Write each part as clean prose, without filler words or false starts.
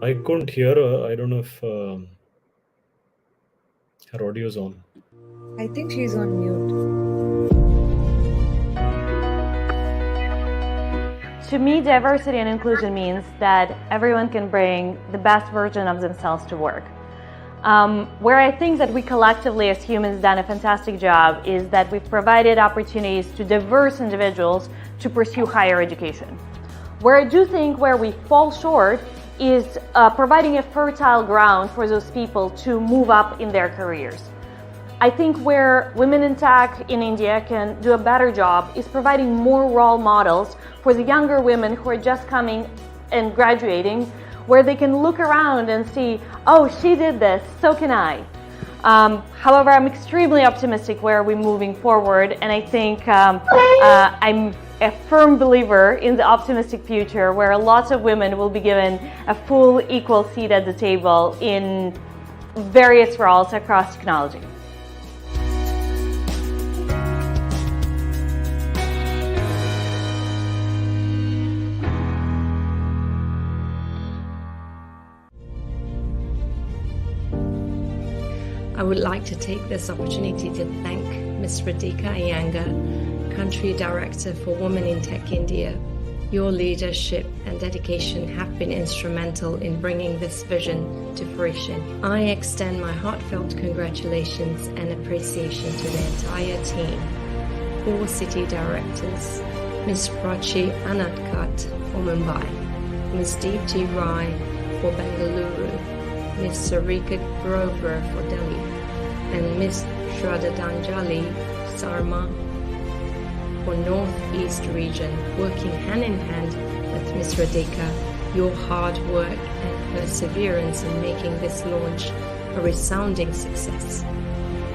I couldn't hear her. I don't know if her audio is on. I think she's on mute. To me, diversity and inclusion means that everyone can bring the best version of themselves to work. Where I think that we collectively as humans done a fantastic job is that we've provided opportunities to diverse individuals to pursue higher education. Where I do think where we fall short is providing a fertile ground for those people to move up in their careers. I think where women in tech in India can do a better job is providing more role models for the younger women who are just coming and graduating, where they can look around and see, oh, she did this, so can I. However, I'm extremely optimistic where we're moving forward, and I think I'm a firm believer in the optimistic future where lots of women will be given a full equal seat at the table in various roles across technology. I would like to take this opportunity to thank Ms. Radhika Iyengar, Country Director for Women in Tech India. Your leadership and dedication have been instrumental in bringing this vision to fruition. I extend my heartfelt congratulations and appreciation to the entire team. 4 city directors, Ms. Prachi Anatkat for Mumbai, Ms. Deepti Rai for Bengaluru, Ms. Sarika Grover for Delhi, and Ms. Shraddhanjali Sarma for Northeast region, working hand in hand with Ms. Radhika. Your hard work and perseverance in making this launch a resounding success.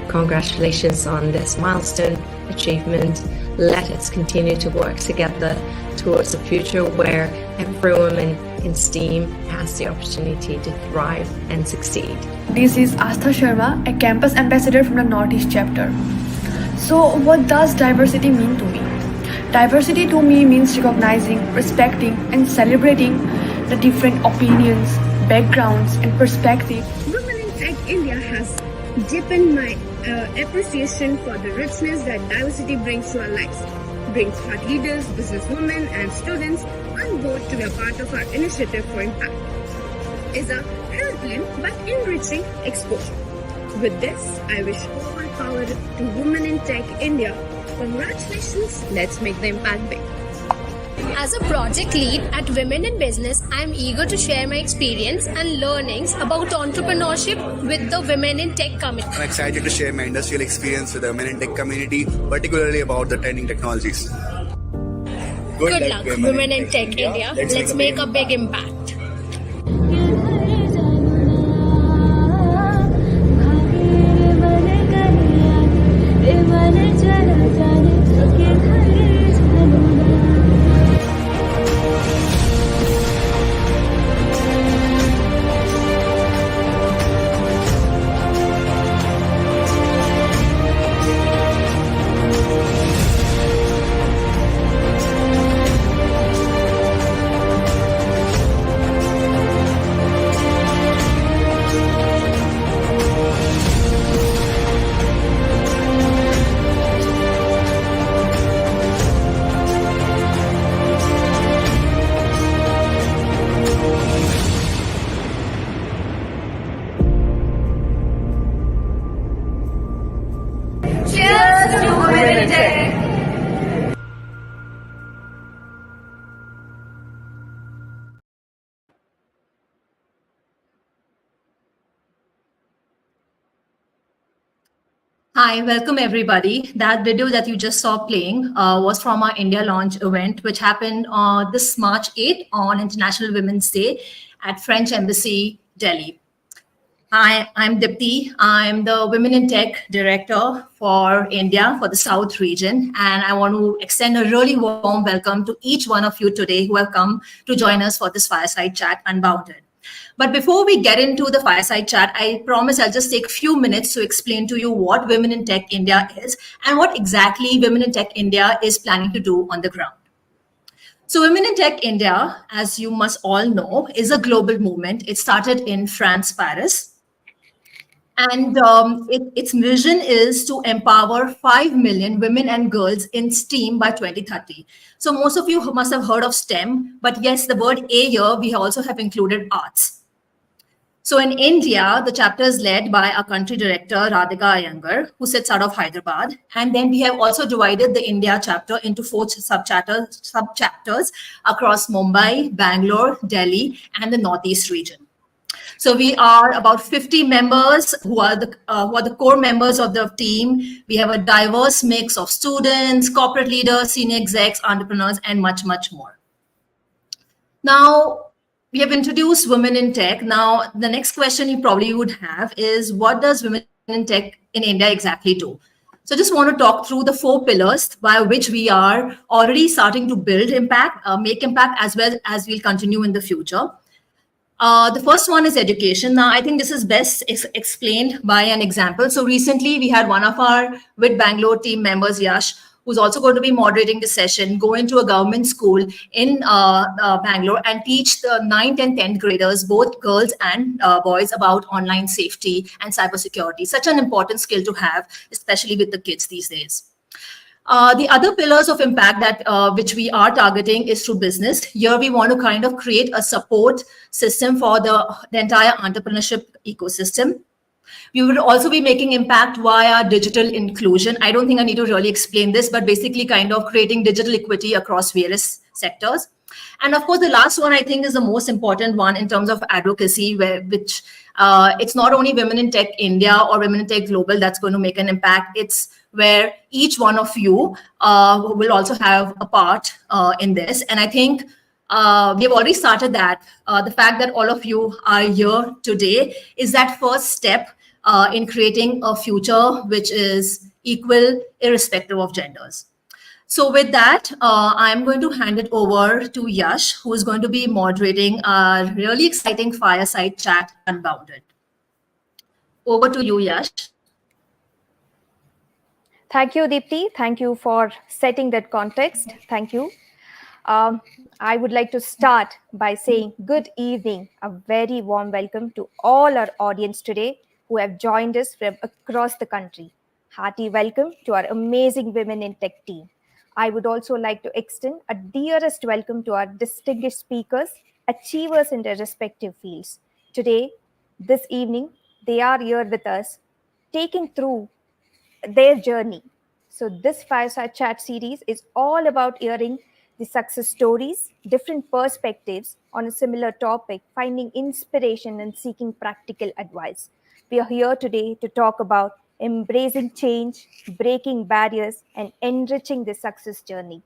Congratulations on this milestone achievement. Let us continue to work together towards a future where every woman in STEAM has the opportunity to thrive and succeed. This is Astha Sharma, a campus ambassador from the Northeast chapter. So what does diversity mean to me? Diversity to me means recognizing, respecting, and celebrating the different opinions, backgrounds, and perspectives. Women in Tech India has deepened my appreciation for the richness that diversity brings to our lives. Brings thought leaders, businesswomen, and students on board to be a part of our initiative for impact. Is a humbling but enriching exposure. With this, I wish all power to Women in Tech India. Congratulations, let's make the impact big. As a project lead at Women in Business, I am eager to share my experience and learnings about entrepreneurship with the Women in Tech community. I'm excited to share my industrial experience with the Women in Tech community, particularly about the trending technologies. Good luck, Women in Tech India. Let's make a big impact. Hi, welcome everybody. That video that you just saw playing was from our India launch event, which happened this March 8th on International Women's Day at French Embassy, Delhi. Hi, I'm Dipti. I'm the Women in Tech Director for India for the South region. And I want to extend a really warm welcome to each one of you today who have come to join us for this Fireside Chat Unbounded. But before we get into the Fireside Chat, I promise I'll just take a few minutes to explain to you what Women in Tech India is and what exactly Women in Tech India is planning to do on the ground. So Women in Tech India, as you must all know, is a global movement. It started in France, Paris. And its vision is to empower 5 million women and girls in STEAM by 2030. So most of you must have heard of STEM, but yes, the word A here, we also have included arts. So in India, the chapter is led by our country director, Radhika Iyengar, who sits out of Hyderabad. And then we have also divided the India chapter into 4 sub-chapters across Mumbai, Bangalore, Delhi, and the Northeast region. So we are about 50 members who are the core members of the team. We have a diverse mix of students, corporate leaders, senior execs, entrepreneurs, and much, much more. Now, we have introduced women in tech. Now, the next question you probably would have is, what does women in tech in India exactly do? So just want to talk through the 4 pillars by which we are already starting to build impact, make impact, as well as we'll continue in the future. The first one is education. Now, I think this is best explained by an example. So recently, we had one of our WIT Bangalore team members, Yash, who's also going to be moderating the session, go into a government school in Bangalore and teach the 9th and 10th graders, both girls and boys, about online safety and cybersecurity. Such an important skill to have, especially with the kids these days. The other pillars of impact that which we are targeting is through business. Here we want to kind of create a support system for the entire entrepreneurship ecosystem. We will also be making impact via digital inclusion. I don't think I need to really explain this, but basically kind of creating digital equity across various sectors. And of course, the last one I think is the most important one in terms of advocacy, which it's not only Women in Tech India or Women in Tech Global that's going to make an impact. It's where each one of you will also have a part in this. And I think we have already started that. The fact that all of you are here today is that first step in creating a future which is equal, irrespective of genders. So with that, I'm going to hand it over to Yash, who is going to be moderating our really exciting fireside chat, Unbounded. Over to you, Yash. Thank you, Deepti. Thank you for setting that context. Thank you. I would like to start by saying good evening, a very warm welcome to all our audience today who have joined us from across the country. Hearty welcome to our amazing Women in Tech team. I would also like to extend a dearest welcome to our distinguished speakers, achievers in their respective fields. Today, this evening, they are here with us, taking through their journey. So this Fireside Chat series is all about hearing the success stories, different perspectives on a similar topic, finding inspiration and seeking practical advice. We are here today to talk about embracing change, breaking barriers, and enriching the success journey.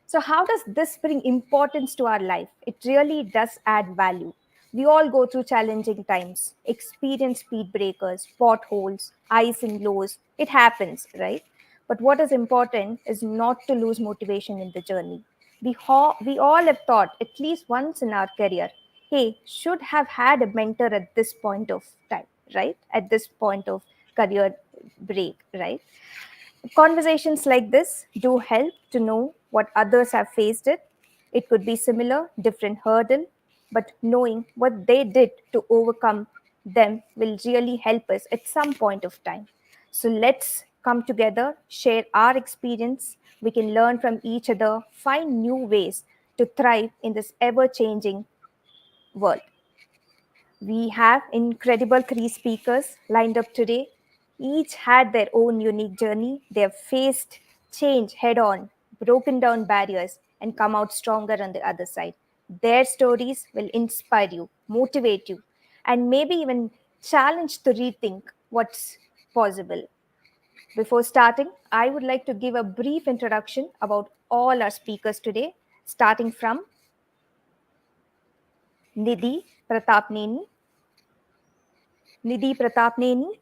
So how does this bring importance to our life? It really does add value. We all go through challenging times, experience speed breakers, potholes, highs and lows. It happens, right? But what is important is not to lose motivation in the journey. We all have thought at least once in our career, hey, should have had a mentor at this point of time, right? At this point of career break, right? Conversations like this do help to know what others have faced it. It could be similar, different hurdle, but knowing what they did to overcome them will really help us at some point of time. So let's come together, share our experience. We can learn from each other, find new ways to thrive in this ever-changing world. We have incredible 3 speakers lined up today. Each had their own unique journey. They have faced change head on, broken down barriers, and come out stronger on the other side. Their stories will inspire you, motivate you, and maybe even challenge to rethink what's possible. Before starting, I would like to give a brief introduction about all our speakers today, starting from Nidhi Pratapneni. Nidhi Pratapneni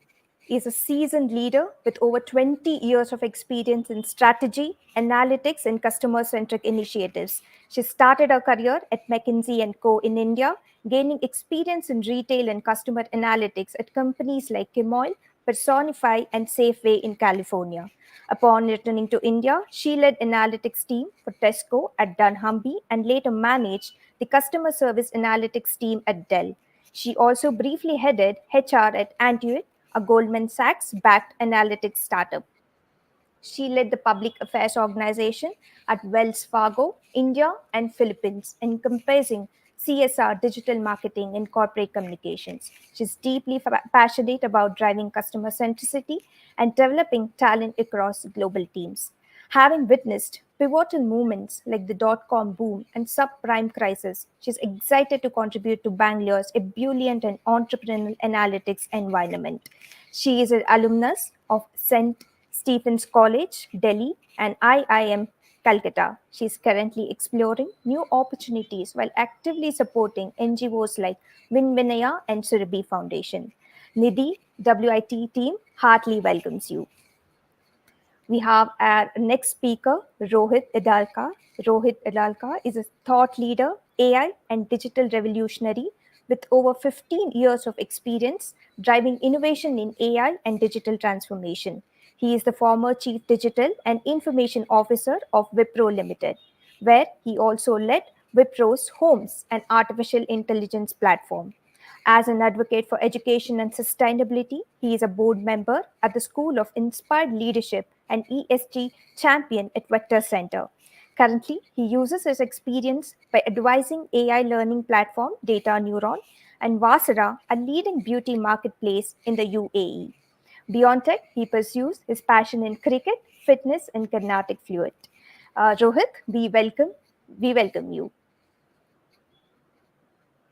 is a seasoned leader with over 20 years of experience in strategy, analytics, and customer-centric initiatives. She started her career at McKinsey & Co. in India, gaining experience in retail and customer analytics at companies like Kimoil, personify, and Safeway in California. Upon returning to India, she led analytics team for Tesco at Dunnhumby and later managed the customer service analytics team at Dell. She also briefly headed HR at Antuit, a Goldman Sachs backed analytics startup. She led the public affairs organization at Wells Fargo, India, and Philippines, encompassing CSR, digital marketing, and corporate communications. She's deeply passionate about driving customer centricity and developing talent across global teams. Having witnessed pivotal movements like the dot-com boom and subprime crisis, she's excited to contribute to Bangalore's ebullient and entrepreneurial analytics environment. She is an alumnus of St. Stephen's College, Delhi, and IIM Calcutta. She is currently exploring new opportunities while actively supporting NGOs like Vinvinaya and Surabhi Foundation. Nidhi, WIT team, heartily welcomes you. We have our next speaker, Rohit Idalka. Rohit Idalka is a thought leader, AI, and digital revolutionary with over 15 years of experience driving innovation in AI and digital transformation. He is the former Chief Digital and Information Officer of Wipro Limited, where he also led Wipro's Homes, an artificial intelligence platform. As an advocate for education and sustainability, he is a board member at the School of Inspired Leadership and ESG champion at Vector Center. Currently, he uses his experience by advising AI learning platform Data Neuron and Vasara, a leading beauty marketplace in the UAE. Beyond tech, he pursues his passion in cricket, fitness, and Carnatic flute. Rohit, we welcome you.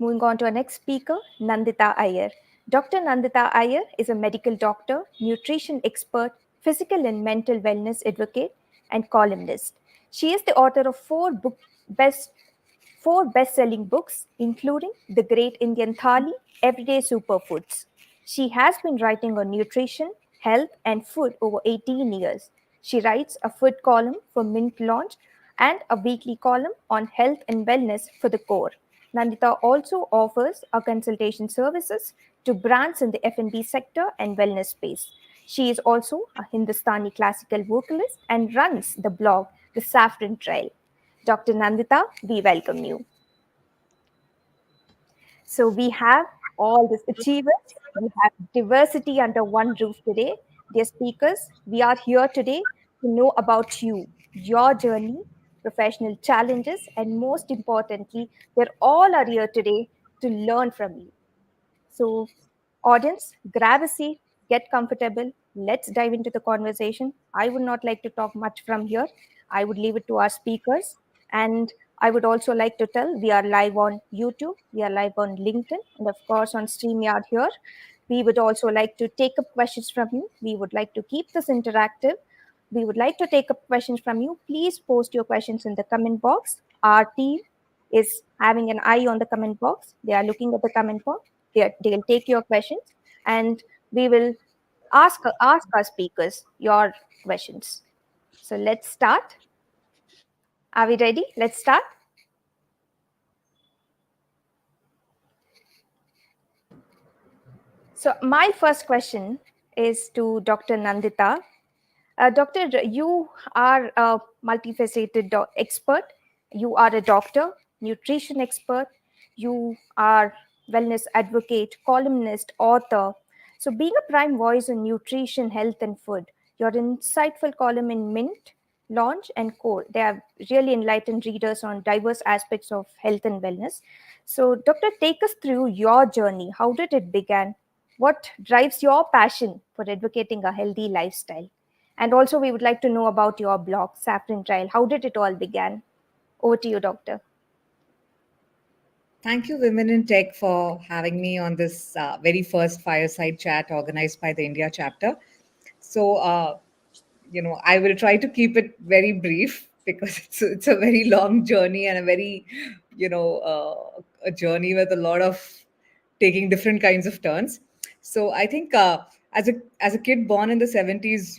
Moving on to our next speaker, Nandita Iyer. Dr. Nandita Iyer is a medical doctor, nutrition expert, physical and mental wellness advocate, and columnist. She is the author of four best-selling books, including The Great Indian Thali, Everyday Superfoods. She has been writing on nutrition, health, and food over 18 years. She writes a food column for Mint Launch and a weekly column on health and wellness for The Core. Nandita also offers a consultation services to brands in the F&B sector and wellness space. She is also a Hindustani classical vocalist and runs the blog The Saffron Trail. Dr. Nandita, we welcome you. So we have all these achievers. We have diversity under one roof today. Dear speakers, we are here today to know about you, your journey, professional challenges, and most importantly, we're all are here today to learn from you. So, audience, grab a seat, get comfortable. Let's dive into the conversation. I would not like to talk much from here. I would leave it to our speakers. And I would also like to tell we are live on YouTube, we are live on LinkedIn, and of course on StreamYard here. We would also like to take up questions from you. We would like to keep this interactive. We would like to take up questions from you. Please post your questions in the comment box. Our team is having an eye on the comment box. They are looking at the comment box. They'll take your questions and we will ask our speakers your questions. So let's start. Are we ready? Let's start. So my first question is to Dr. Nandita. Doctor, you are a multifaceted expert. You are a doctor, nutrition expert. You are wellness advocate, columnist, author. So being a prime voice on nutrition, health, and food, your insightful column in Mint, Launch, and Core, they have really enlightened readers on diverse aspects of health and wellness. So, Doctor, take us through your journey. How did it begin? What drives your passion for advocating a healthy lifestyle? And also, we would like to know about your blog, Saffron Trail. How did it all begin? Over to you, Doctor. Thank you, Women in Tech, for having me on this very first Fireside chat organized by the India chapter. So, I will try to keep it very brief because it's a very long journey and a very, a journey with a lot of taking different kinds of turns. So I think as a kid born in the 70s,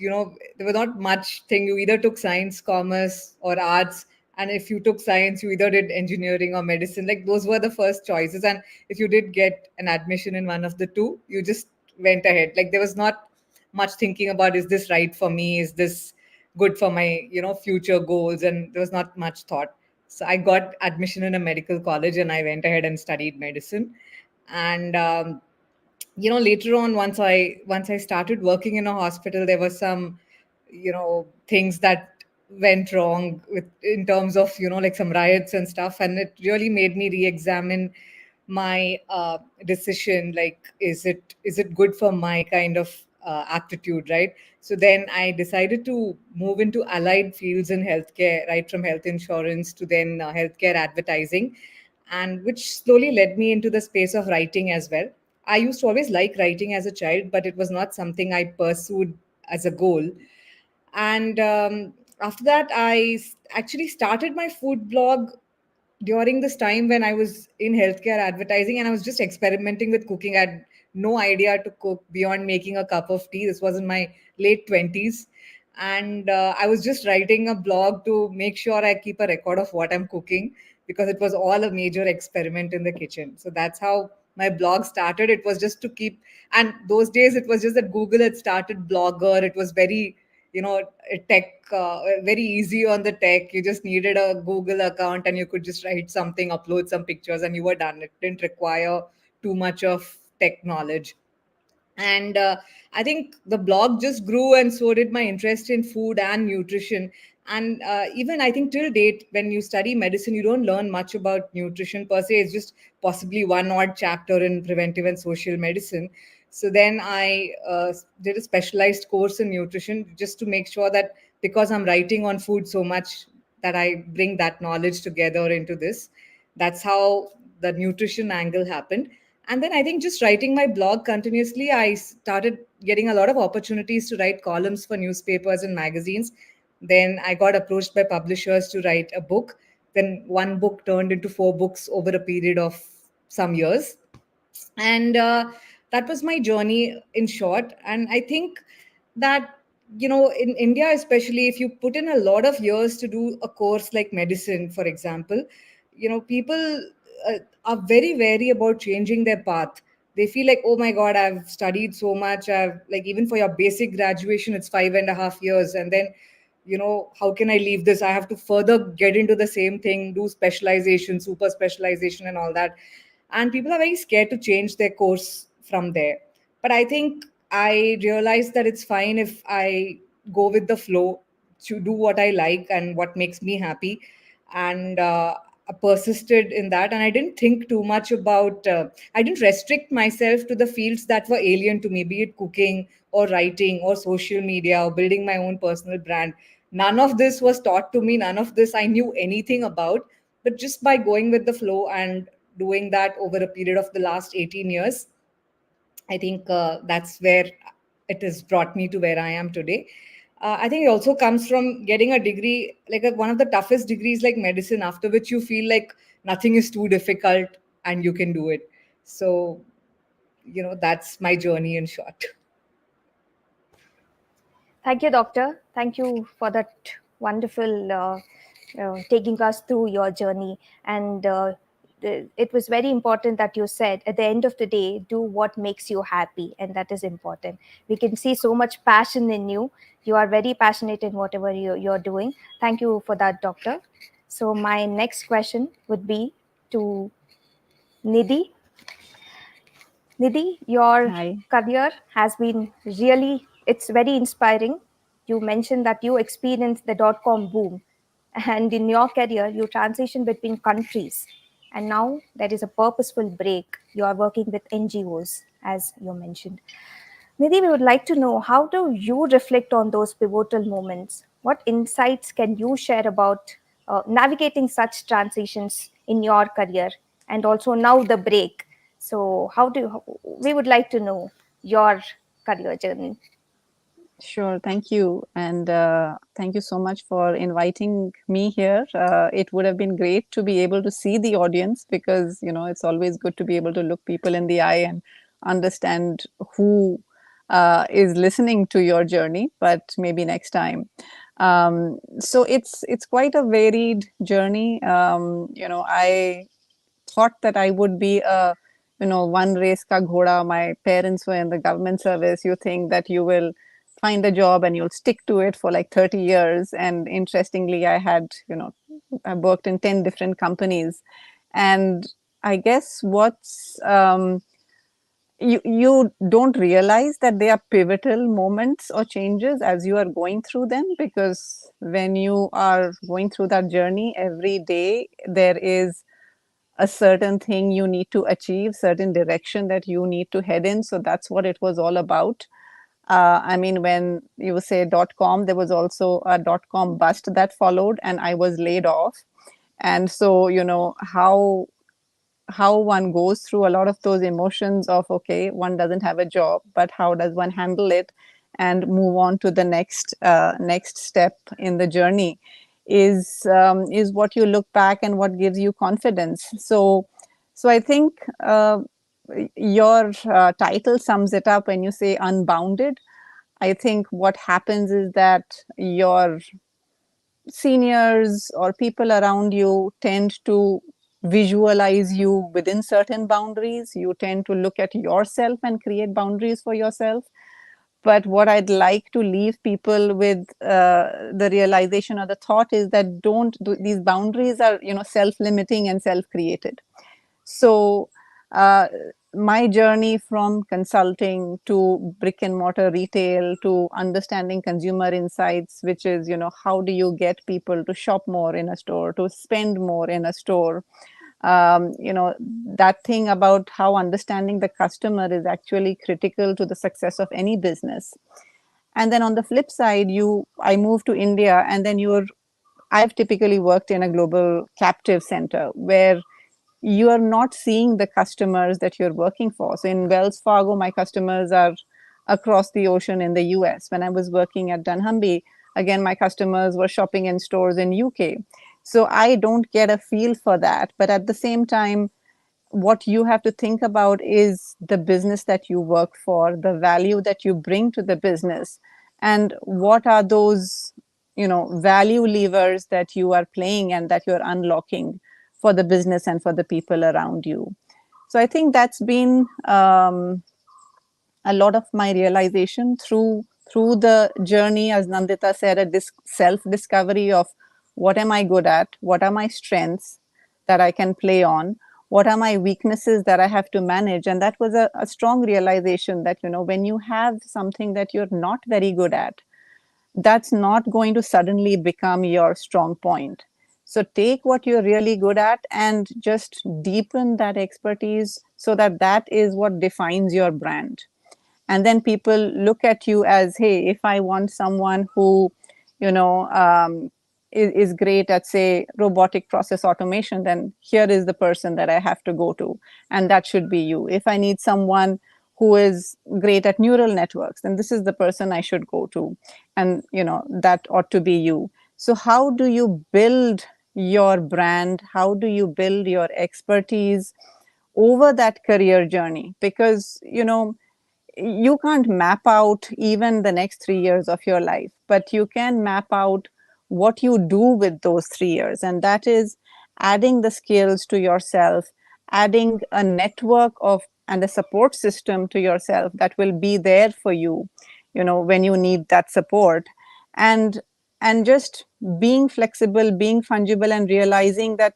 there was not much thing. You either took science, commerce, or arts. And if you took science, you either did engineering or medicine. Like those were the first choices. And if you did get an admission in one of the two, you just went ahead. Like there was not much thinking about, is this right for me? Is this good for my, future goals? And there was not much thought. So I got admission in a medical college and I went ahead and studied medicine. And later on, once I started working in a hospital, there were some things that went wrong with in terms of like some riots and stuff, and it really made me re-examine my decision, like is it good for my kind of aptitude, right? So then I decided to move into allied fields in healthcare, right from health insurance to then healthcare advertising, and which slowly led me into the space of writing as well. I used to always like writing as a child, but it was not something I pursued as a goal. And after that, actually started my food blog during this time when I was in healthcare advertising, and I was just experimenting with cooking. I had no idea to cook beyond making a cup of tea. This was in my late 20s. And I was just writing a blog to make sure I keep a record of what I'm cooking, because it was all a major experiment in the kitchen. So that's how my blog started. It was just to keep, and those days it was just that Google had started Blogger. It was very, a tech, very easy on the tech. You just needed a Google account and you could just write something, upload some pictures, and you were done. It didn't require too much of tech knowledge. And I think the blog just grew, and so did my interest in food and nutrition. And even I think till date, when you study medicine, you don't learn much about nutrition per se. It's just possibly one odd chapter in preventive and social medicine. So then I did a specialized course in nutrition, just to make sure that, because I'm writing on food so much, that I bring that knowledge together into this. That's how the nutrition angle happened. And then I think just writing my blog continuously, I started getting a lot of opportunities to write columns for newspapers and magazines. Then I got approached by publishers to write a book. Then one book turned into 4 books over a period of some years. And that was my journey in short. And I think that, in India especially, if you put in a lot of years to do a course like medicine, for example, people are very wary about changing their path. They feel like, oh my god, I've studied so much. I've, like, even for your basic graduation, it's 5.5 years, and then, how can I leave this? I have to further get into the same thing, do specialization, super specialization, and all that. And people are very scared to change their course from there. But I think I realized that it's fine if I go with the flow, to do what I like and what makes me happy. And I persisted in that, and I didn't think too much about, I didn't restrict myself to the fields that were alien to me, be it cooking or writing or social media or building my own personal brand. None of this was taught to me, none of this I knew anything about. But just by going with the flow and doing that over a period of the last 18 years, I think that's where it has brought me to where I am today. I think it also comes from getting a degree, like one of the toughest degrees like medicine, after which you feel like nothing is too difficult and you can do it. So, that's my journey in short. Thank you, Doctor. Thank you for that wonderful taking us through your journey. And it was very important that you said, at the end of the day, do what makes you happy. And that is important. We can see so much passion in you. You are very passionate in whatever you're doing. Thank you for that, Doctor. So my next question would be to Nidhi. Nidhi, your career has been really, it's very inspiring. You mentioned that you experienced the dot-com boom, and in your career, you transitioned between countries. And now there is a purposeful break. You are working with NGOs, as you mentioned. Nidhi, we would like to know, how do you reflect on those pivotal moments? What insights can you share about navigating such transitions in your career, and also now the break? So we would like to know your career journey. Sure, thank you. And thank you so much for inviting me here. It would have been great to be able to see the audience, because, it's always good to be able to look people in the eye and understand who is listening to your journey, but maybe next time. So it's quite a varied journey. I thought that I would be a one race ka ghoda, my parents were in the government service, you think that you will find a job and you'll stick to it for like 30 years. And interestingly, I worked in 10 different companies. And I guess you don't realize that they are pivotal moments or changes as you are going through them, because when you are going through that journey every day, there is a certain thing you need to achieve, certain direction that you need to head in. So that's what it was all about. I mean, when you say .com, there was also a .com bust that followed, and I was laid off. And so, how one goes through a lot of those emotions of, okay, one doesn't have a job, but how does one handle it and move on to the next step in the journey is what you look back and what gives you confidence. So I think your title sums it up when you say unbounded. I think what happens is that your seniors or people around you tend to visualize you within certain boundaries. You tend to look at yourself and create boundaries for yourself. But what I'd like to leave people with the realization or the thought is that these boundaries are, self-limiting and self-created. So my journey from consulting to brick and mortar retail to understanding consumer insights, which is, how do you get people to shop more in a store, to spend more in a store, that thing about how understanding the customer is actually critical to the success of any business. And then on the flip side, I moved to India, and then I've typically worked in a global captive center where you are not seeing the customers that you're working for. So in Wells Fargo, my customers are across the ocean in the US. When I was working at Dunnhumby, again, my customers were shopping in stores in UK. So I don't get a feel for that. But at the same time, what you have to think about is the business that you work for, the value that you bring to the business, and what are those, value levers that you are playing and that you're unlocking for the business and for the people around you. So I think that's been a lot of my realization through the journey, as Nandita said, a self-discovery of what am I good at, what are my strengths that I can play on, what are my weaknesses that I have to manage. And that was a strong realization that, when you have something that you're not very good at, that's not going to suddenly become your strong point. So take what you're really good at and just deepen that expertise so that is what defines your brand. And then people look at you as, hey, if I want someone who, is great at, say, robotic process automation, then here is the person that I have to go to. And that should be you. If I need someone who is great at neural networks, then this is the person I should go to. And, that ought to be you. So how do you build your brand? How do you build your expertise over that career journey? Because, you can't map out even the next 3 years of your life, but you can map out what you do with those 3 years. And that is adding the skills to yourself, adding a network and a support system to yourself that will be there for you, when you need that support. And just being flexible, being fungible, and realizing that,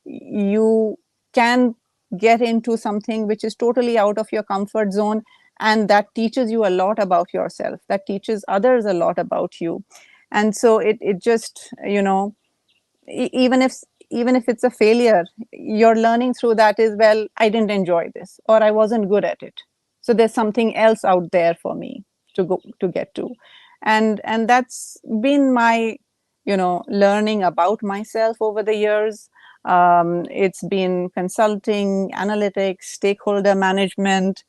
you can get into something which is totally out of your comfort zone. And that teaches you a lot about yourself. That teaches others a lot about you. And so it just, even if it's a failure, you're learning through that is, well, I didn't enjoy this, or I wasn't good at it. So there's something else out there for me to get to. And that's been my, learning about myself over the years. It's been consulting, analytics, stakeholder management,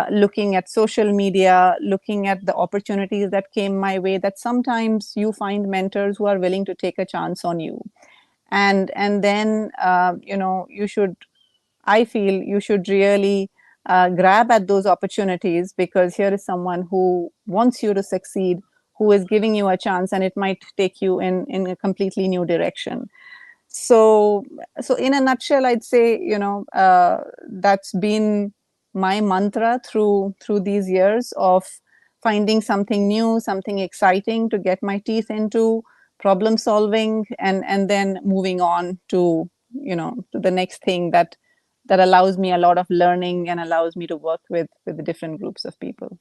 looking at social media, looking at the opportunities that came my way, that sometimes you find mentors who are willing to take a chance on you. And then, I feel you should really grab at those opportunities, because here is someone who wants you to succeed, who is giving you a chance, and it might take you in a completely new direction. So in a nutshell, I'd say, that's been my mantra through these years of finding something new, something exciting to get my teeth into, problem solving, and then moving on to, to the next thing that allows me a lot of learning and allows me to work with different groups of people.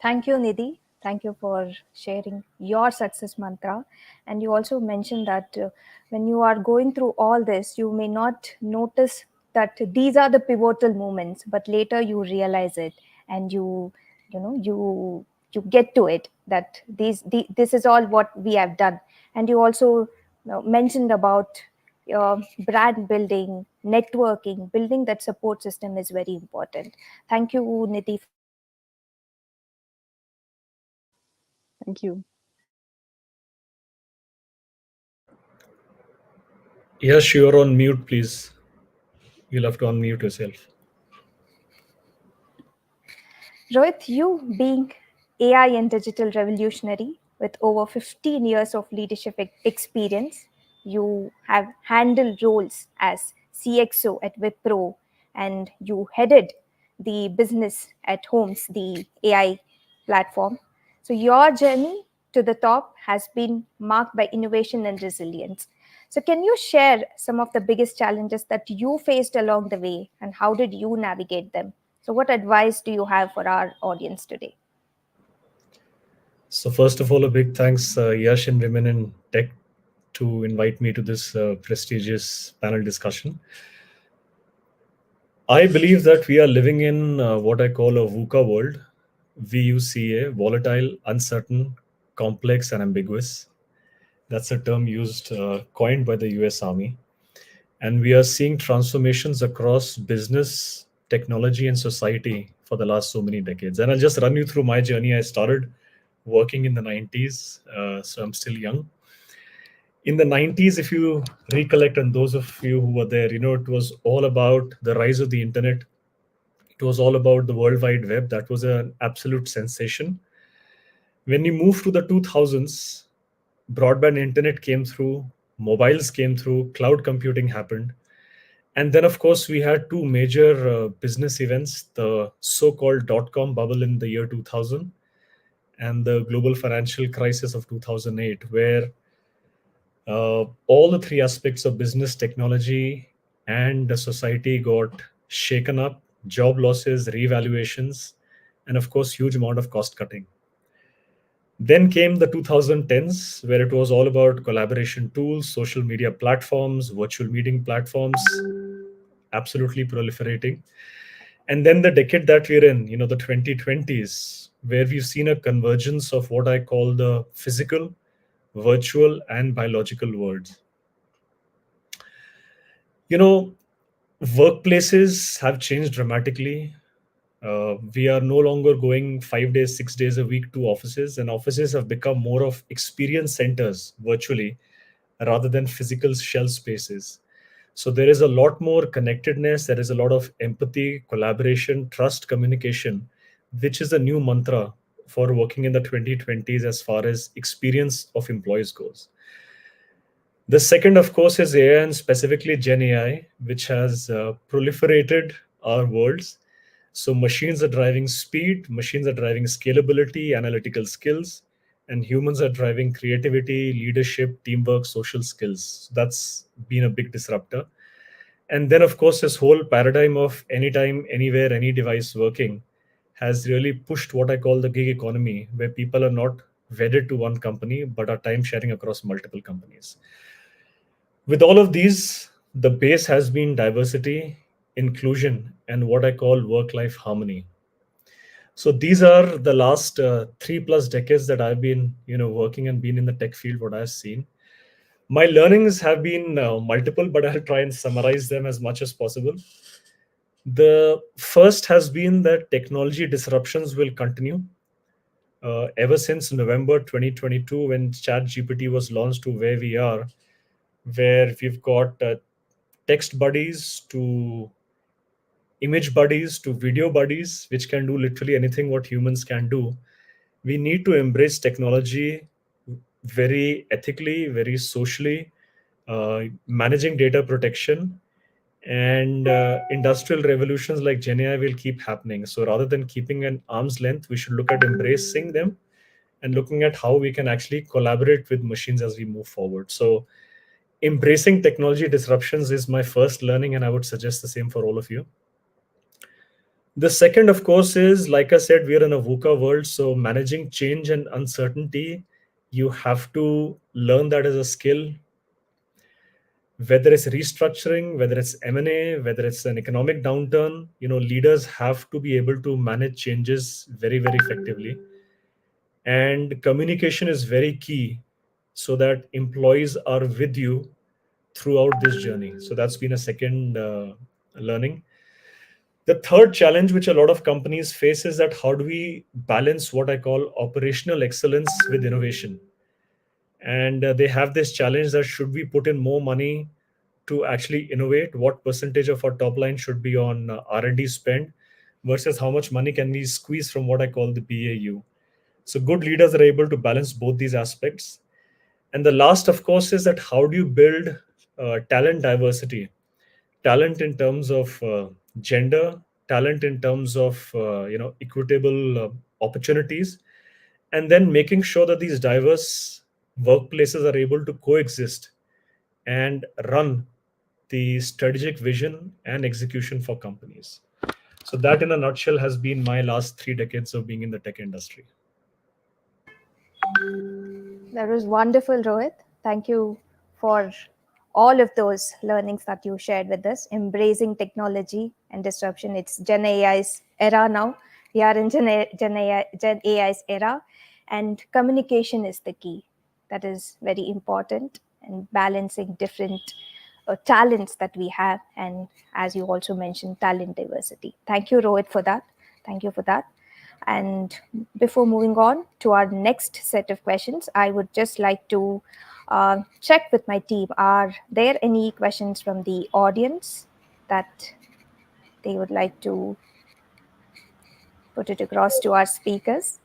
Thank you, Nidhi. Thank you for sharing your success mantra. And you also mentioned that when you are going through all this, you may not notice that these are the pivotal moments, but later you realize it, and you get to it, that this is all what we have done. And you also mentioned about brand building, networking, building that support system is very important. Thank you, Nidhi, for sharing your success mantra. Thank you. Yes, you're on mute, please. You'll have to unmute yourself. Rohit, you being AI and digital revolutionary with over 15 years of leadership experience, you have handled roles as CXO at Wipro, and you headed the business at Homes, the AI platform. So your journey to the top has been marked by innovation and resilience. So can you share some of the biggest challenges that you faced along the way, and how did you navigate them? So what advice do you have for our audience today? So first of all, a big thanks, Yash and Women in Tech, to invite me to this prestigious panel discussion. I believe that we are living in what I call a VUCA world. VUCA, volatile, uncertain, complex, and ambiguous. That's a term used, coined by the US Army. And we are seeing transformations across business, technology, and society for the last so many decades. And I'll just run you through my journey. I started working in the 90s, so I'm still young. In the 90s, if you recollect, and those of you who were there, it was all about the rise of the internet. It was all about the World Wide Web. That was an absolute sensation. When you move to the 2000s, broadband internet came through, mobiles came through, cloud computing happened. And then, of course, we had two major business events, the so-called dot-com bubble in the year 2000 and the global financial crisis of 2008, where all the three aspects of business, technology, and the society got shaken up, job losses, revaluations, and of course, huge amount of cost cutting. Then came the 2010s, where it was all about collaboration tools, social media platforms, virtual meeting platforms, absolutely proliferating. And then the decade that we're in, the 2020s, where we've seen a convergence of what I call the physical, virtual, and biological worlds. Workplaces have changed dramatically. We are no longer going 5 days, 6 days a week to offices, and offices have become more of experience centers virtually rather than physical shell spaces. So there is a lot more connectedness, there is a lot of empathy, collaboration, trust, communication, which is a new mantra for working in the 2020s as far as experience of employees goes. The second, of course, is AI, and specifically Gen AI, which has proliferated our worlds. So machines are driving speed, machines are driving scalability, analytical skills, and humans are driving creativity, leadership, teamwork, social skills. That's been a big disruptor. And then, of course, this whole paradigm of anytime, anywhere, any device working has really pushed what I call the gig economy, where people are not wedded to one company, but are time sharing across multiple companies. With all of these, the base has been diversity, inclusion, and what I call work-life harmony. So these are the last 3+ decades that I've been, working and been in the tech field. What I've seen, my learnings have been multiple, but I'll try and summarize them as much as possible. The first has been that technology disruptions will continue. Ever since November 2022, when ChatGPT was launched, to where we are, where we've got text buddies to image buddies to video buddies, which can do literally anything what humans can do. we need to embrace technology very ethically, very socially, managing data protection, and industrial revolutions like Gen AI will keep happening. So rather than keeping an arm's length, we should look at embracing them and looking at how we can actually collaborate with machines as we move forward. So embracing technology disruptions is my first learning, and I would suggest the same for all of you. The second, of course, is like I said, we are in a VUCA world. So managing change and uncertainty, you have to learn that as a skill, whether it's restructuring, whether it's M&A, whether it's an economic downturn. Leaders have to be able to manage changes very, very effectively. And communication is very key so that employees are with you throughout this journey. So that's been a second learning. The third challenge which a lot of companies face is that how do we balance what I call operational excellence with innovation? And they have this challenge that should we put in more money to actually innovate? What percentage of our top line should be on R&D spend versus how much money can we squeeze from what I call the BAU? So good leaders are able to balance both these aspects. And the last, of course, is that how do you build talent diversity? Talent in terms of gender, talent in terms of equitable opportunities, and then making sure that these diverse workplaces are able to coexist and run the strategic vision and execution for companies. So that in a nutshell has been my last 3 decades of being in the tech industry. That was wonderful, Rohit. Thank you for all of those learnings that you shared with us. Embracing technology and disruption. It's Gen AI's era now. We are in Gen AI's era, and communication is the key. That is very important, and balancing different talents that we have. And as you also mentioned, talent diversity. Thank you, Rohit, for that. Thank you for that. And before moving on to our next set of questions, I would just like to check with my team. Are there any questions from the audience that they would like to put it across to our speakers?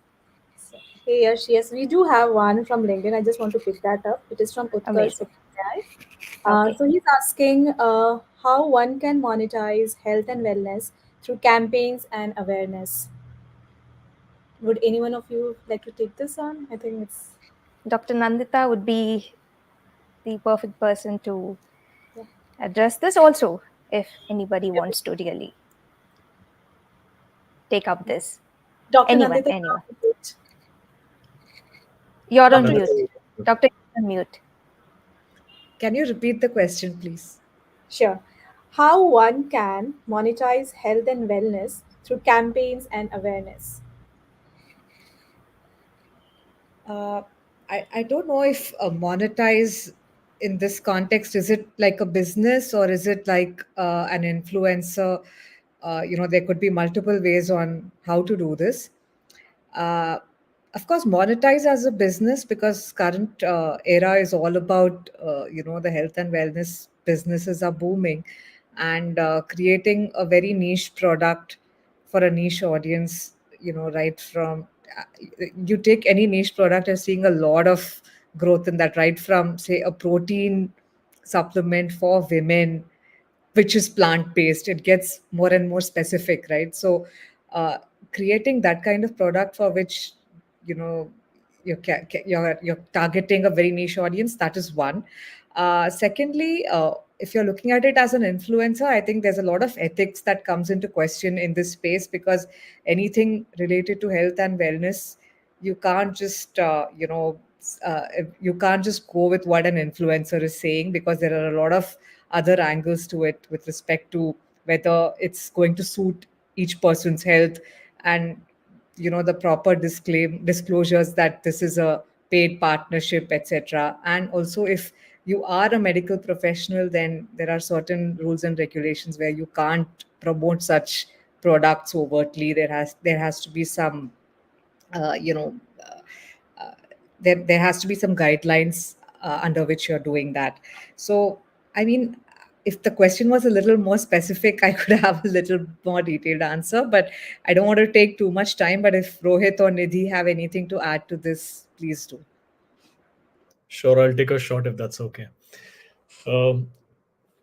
Hey, yes, we do have one from LinkedIn. I just want to pick that up. It is from Utkarsh. Amazing. Okay. So he's asking how one can monetize health and wellness through campaigns and awareness. Would any one of you like to take this on? I think it's Dr. Nandita would be the perfect person to address this also, if anybody wants to really take up this. Dr. Anyone, Nandita. anyone. You're on Dr. mute. Dr. You're on mute. Can you repeat the question, please? Sure. How one can monetize health and wellness through campaigns and awareness. I don't know if monetize in this context, is it like a business or is it like an influencer? There could be multiple ways on how to do this. Of course, monetize as a business, because current era is all about, the health and wellness businesses are booming, and creating a very niche product for a niche audience, right from, you take any niche product and seeing a lot of growth in that, right from, say, a protein supplement for women, which is plant based. It gets more and more specific, right? So creating that kind of product for which, you're targeting a very niche audience, that is one. Secondly, if you're looking at it as an influencer, I think there's a lot of ethics that comes into question in this space, because anything related to health and wellness, you can't just you can't just go with what an influencer is saying, because there are a lot of other angles to it with respect to whether it's going to suit each person's health, and the proper disclosures that this is a paid partnership, etc. And also, if you are a medical professional, then there are certain rules and regulations where you can't promote such products overtly. There has to be some uh, you know there has to be some guidelines under which you're doing that. So, I mean, if the question was a little more specific, I could have a little more detailed answer, but I don't want to take too much time. But if Rohit or Nidhi have anything to add to this, please do. Sure, I'll take a shot if that's okay. Um,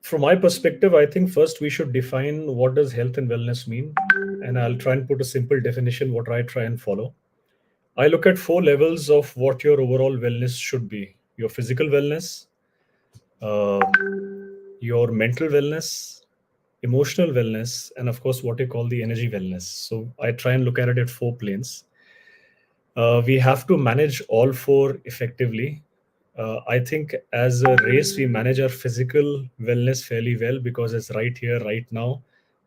from my perspective, I think first we should define what does health and wellness mean, and I'll try and put a simple definition what I try and follow. I look at four levels of what your overall wellness should be: your physical wellness, uh, your mental wellness, emotional wellness, and of course, what you call the energy wellness. So I try and look at it at four planes. We have to manage all four effectively. I think as a race, we manage our physical wellness fairly well because it's right here, right now,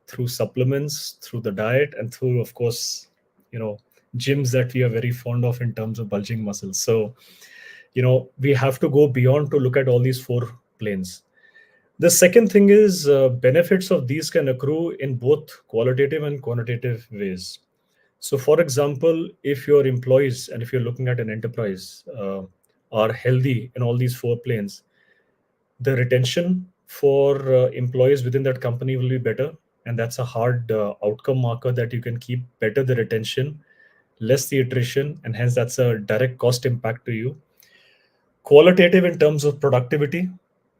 through supplements, through the diet, and through, of course, gyms that we are very fond of in terms of bulging muscles. So, we have to go beyond to look at all these four planes. The second thing is benefits of these can accrue in both qualitative and quantitative ways. So, for example, if your employees and if you're looking at an enterprise are healthy in all these four planes, the retention for employees within that company will be better. And that's a hard outcome marker that you can keep better the retention, less the attrition, and hence that's a direct cost impact to you. Qualitative in terms of productivity,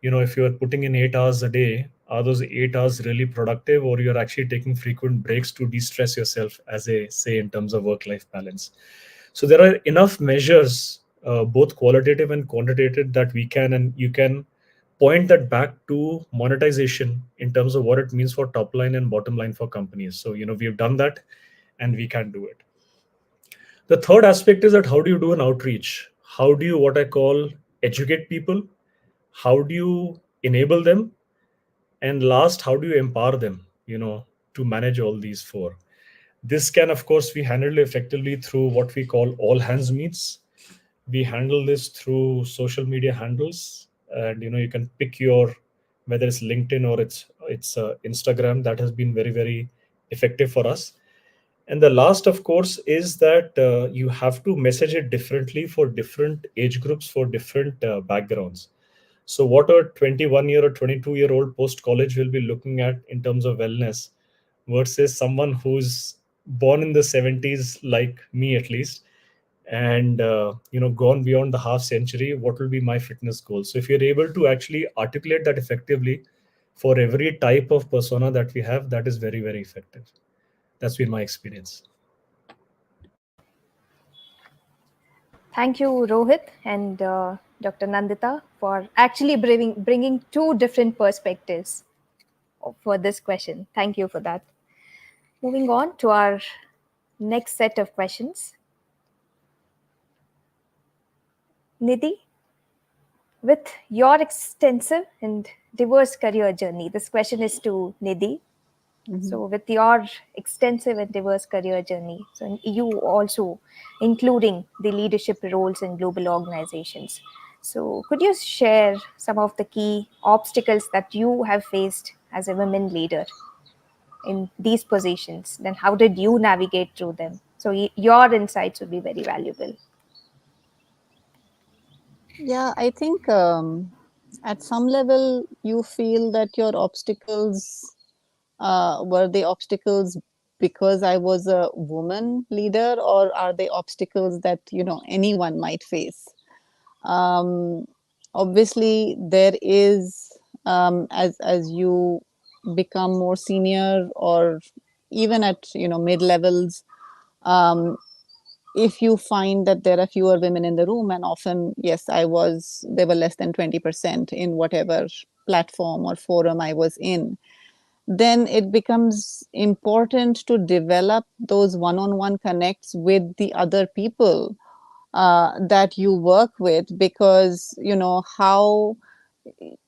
if you're putting in 8 hours a day, are those 8 hours really productive, or you're actually taking frequent breaks to de-stress yourself, as a say, in terms of work-life balance? So there are enough measures, both qualitative and quantitative, that we can and you can point that back to monetization in terms of what it means for top line and bottom line for companies. So we've done that and we can do it. The third aspect is that how do you do an outreach? How do you, what I call, educate people? How do you enable them? And last, how do you empower them, to manage all these four? This can, of course, be handled effectively through what we call all hands meets. We handle this through social media handles, and you can pick your, whether it's LinkedIn or it's Instagram. That has been very, very effective for us. And the last, of course, is that you have to message it differently for different age groups, for different backgrounds. So, what a 21-year or 22-year-old post college will be looking at in terms of wellness versus someone who's born in the 70s, like me at least, and gone beyond the half century, what will be my fitness goal? So, if you're able to actually articulate that effectively for every type of persona that we have, that is very, very effective. That's been my experience. Thank you, Rohit and Dr. Nandita, for actually bringing two different perspectives for this question. Thank you for that. Moving on to our next set of questions. Nidhi, with your extensive and diverse career journey, this question is to Nidhi. Mm-hmm. So with your extensive and diverse career journey, so you also including the leadership roles in global organizations. So could you share some of the key obstacles that you have faced as a women leader in these positions? Then how did you navigate through them? So your insights would be very valuable. Yeah, I think at some level you feel that your obstacles were they obstacles because I was a woman leader, or are they obstacles that anyone might face? Obviously, there is as you become more senior, or even at mid levels, if you find that there are fewer women in the room, and often, yes, there were less than 20% in whatever platform or forum I was in, then it becomes important to develop those one-on-one connects with the other people that you work with, because how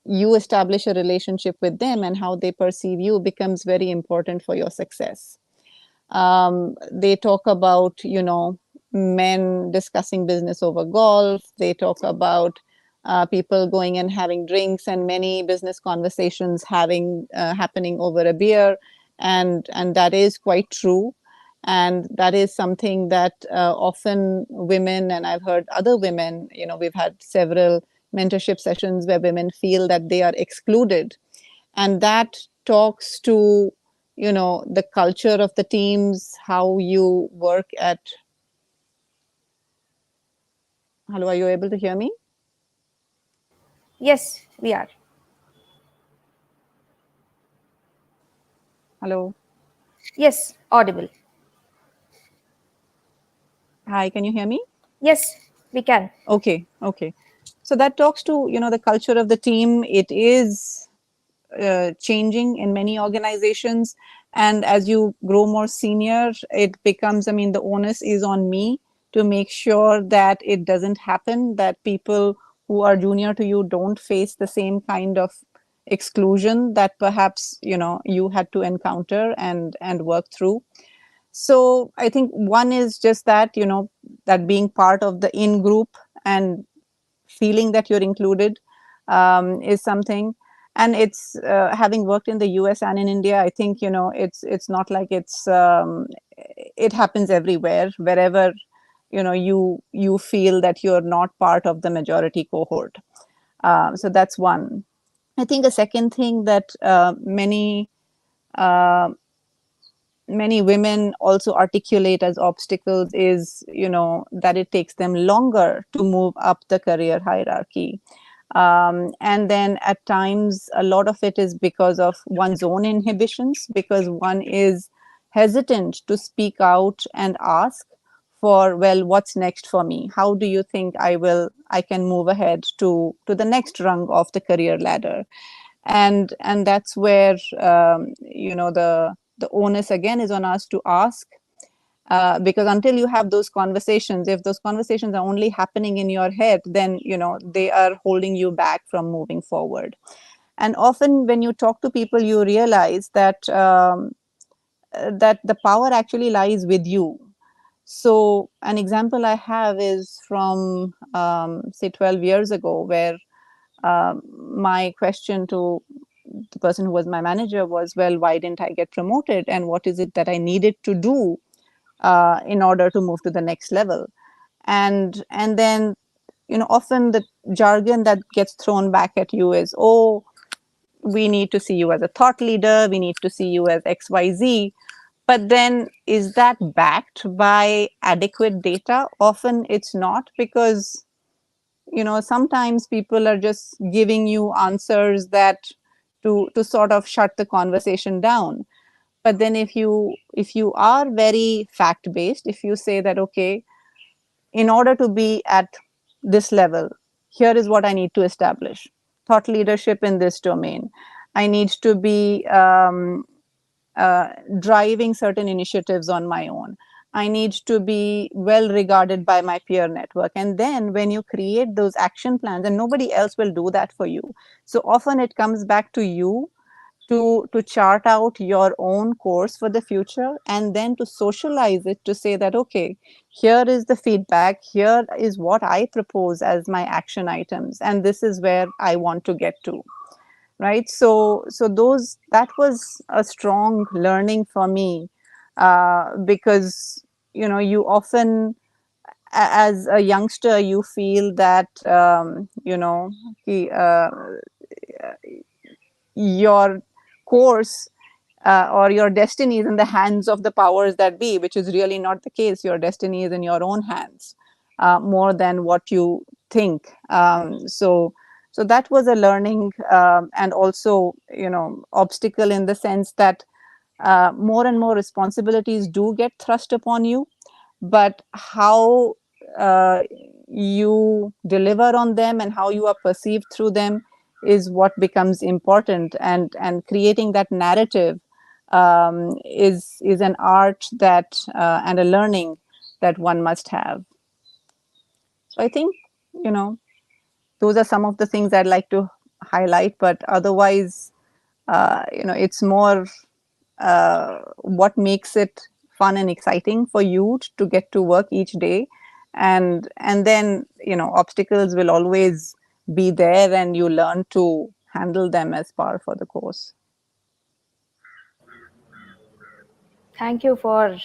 you establish a relationship with them and how they perceive you becomes very important for your success. They talk about men discussing business over golf. They talk about people going and having drinks, and many business conversations happening over a beer, and that is quite true, and that is something that often women, and I've heard other women, we've had several mentorship sessions where women feel that they are excluded, and that talks to, the culture of the teams, how you work at. Hello, are you able to hear me? Yes, we are. Hello. Yes, audible. Hi, can you hear me? Yes, we can. Okay. So that talks to, the culture of the team. It is changing in many organizations, and as you grow more senior, it becomes, the onus is on me to make sure that it doesn't happen, that people who are junior to you don't face the same kind of exclusion that perhaps you had to encounter and work through. So I think one is just that, that being part of the in group and feeling that you're included is something. And it's having worked in the US and in India, I think it's not like it happens everywhere. Wherever you feel that you're not part of the majority cohort. So that's one. I think a second thing that uh, many women also articulate as obstacles is that it takes them longer to move up the career hierarchy. And then at times a lot of it is because of one's own inhibitions, because one is hesitant to speak out and ask for, well, what's next for me? How do you think I can move ahead to the next rung of the career ladder? And that's where the onus again is on us to ask, because until you have those conversations, if those conversations are only happening in your head, then they are holding you back from moving forward. And often when you talk to people, you realize that that the power actually lies with you. So an example I have is from say 12 years ago, where my question to the person who was my manager was, well, why didn't I get promoted, and what is it that I needed to do in order to move to the next level? And then often the jargon that gets thrown back at you is, oh, we need to see you as a thought leader, we need to see you as XYZ. But then is that backed by adequate data? Often it's not, because sometimes people are just giving you answers that to sort of shut the conversation down. But then if you are very fact based, if you say that, okay, in order to be at this level, here is what I need to establish: thought leadership in this domain. I need to be driving certain initiatives on my own. I need to be well regarded by my peer network. And then when you create those action plans, and nobody else will do that for you. So often it comes back to you to chart out your own course for the future, and then to socialize it, to say that, okay, here is the feedback, here is what I propose as my action items, and this is where I want to get to. Right. So that was a strong learning for me, because you often, as a youngster, you feel that your course or your destiny is in the hands of the powers that be, which is really not the case. Your destiny is in your own hands, more than what you think. So that was a learning, and also obstacle, in the sense that more and more responsibilities do get thrust upon you, but how you deliver on them and how you are perceived through them is what becomes important. And creating that narrative is an art that and a learning that one must have. So I think those are some of the things I'd like to highlight, but otherwise it's more what makes it fun and exciting for you to get to work each day. And then obstacles will always be there, and you learn to handle them as par for the course. Thank you for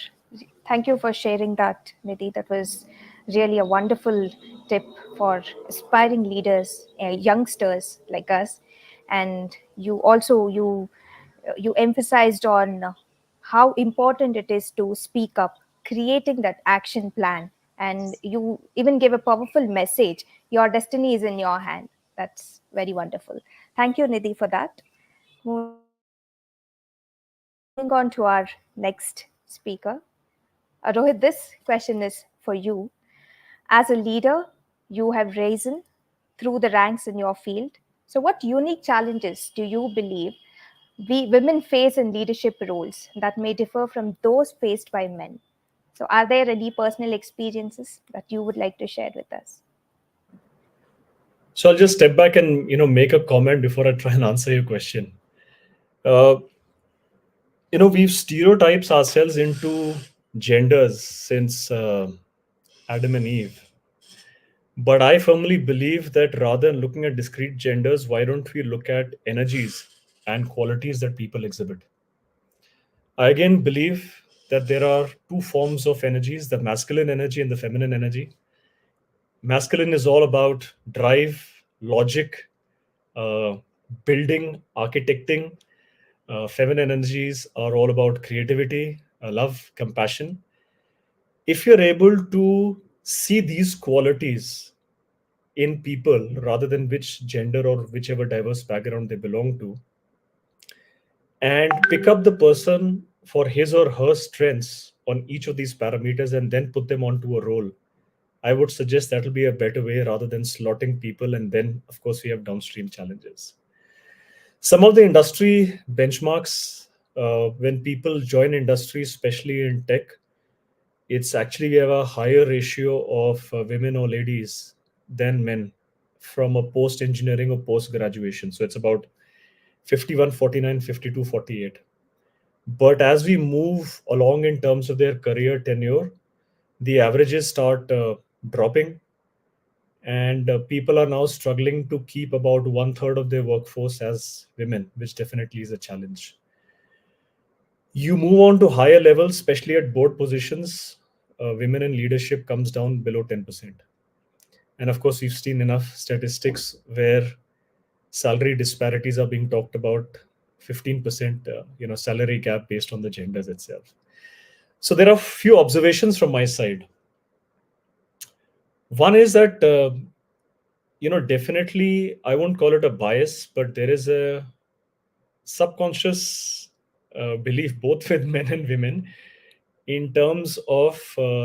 sharing that, Nidhi. That was really a wonderful tip for aspiring leaders, youngsters like us. and you emphasized on how important it is to speak up, creating that action plan, and you even gave a powerful message. Your destiny is in your hand. That's very wonderful. Thank you, Nidhi, for that. Moving on to our next speaker. Rohit, this question is for you. As a leader, you have risen through the ranks in your field. So, what unique challenges do you believe we women face in leadership roles that may differ from those faced by men? So, are there any personal experiences that you would like to share with us? So I'll just step back and make a comment before I try and answer your question. Uh, we've stereotypes ourselves into genders since Adam and Eve. But I firmly believe that rather than looking at discrete genders, why don't we look at energies and qualities that people exhibit? I again believe that there are two forms of energies, the masculine energy and the feminine energy. Masculine is all about drive, logic, uh, building, architecting. Feminine energies are all about creativity, love, compassion. If you're able to see these qualities in people rather than which gender or whichever diverse background they belong to, and pick up the person for his or her strengths on each of these parameters and then put them onto a role, I would suggest that'll be a better way rather than slotting people. And then, of course, we have downstream challenges. Some of the industry benchmarks, when people join industry, especially in tech, it's actually we have a higher ratio of women or ladies than men from a post engineering or post graduation. So it's about 51, 49, 52, 48. But as we move along in terms of their career tenure, the averages start dropping, and people are now struggling to keep about one third of their workforce as women, which definitely is a challenge. You move on to higher levels, especially at board positions, women in leadership comes down below 10%. And of course, we've seen enough statistics where salary disparities are being talked about, 15% salary gap based on the genders itself. So there are few observations from my side. One is that definitely I won't call it a bias, but there is a subconscious belief both with men and women in terms of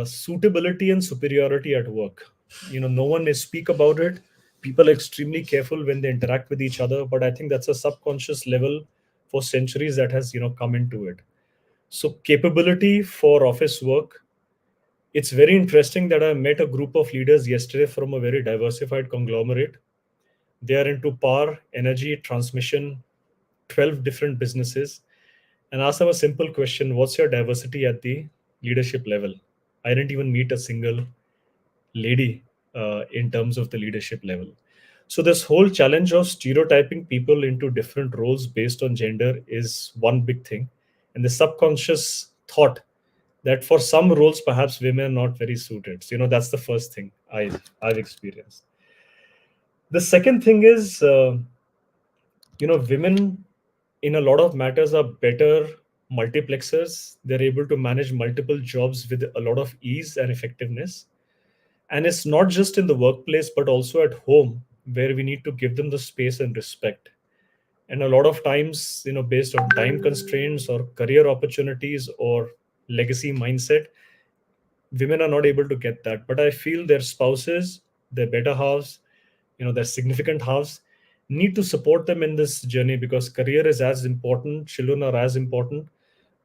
suitability and superiority at work. No one may speak about it. People are extremely careful when they interact with each other, but I think that's a subconscious level for centuries that has come into it. So capability for office work. It's very interesting that I met a group of leaders yesterday from a very diversified conglomerate. They are into power, energy, transmission, 12 different businesses, and asked them a simple question: what's your diversity at the leadership level? I didn't even meet a single lady in terms of the leadership level. So this whole challenge of stereotyping people into different roles based on gender is one big thing. And the subconscious thought that for some roles, perhaps women are not very suited. So, that's the first thing I've experienced. The second thing is, women in a lot of matters are better multiplexers. They're able to manage multiple jobs with a lot of ease and effectiveness. And it's not just in the workplace, but also at home, where we need to give them the space and respect. And a lot of times, based on time constraints or career opportunities or legacy mindset, women are not able to get that. But I feel their spouses, their better halves, their significant halves need to support them in this journey, because career is as important, children are as important,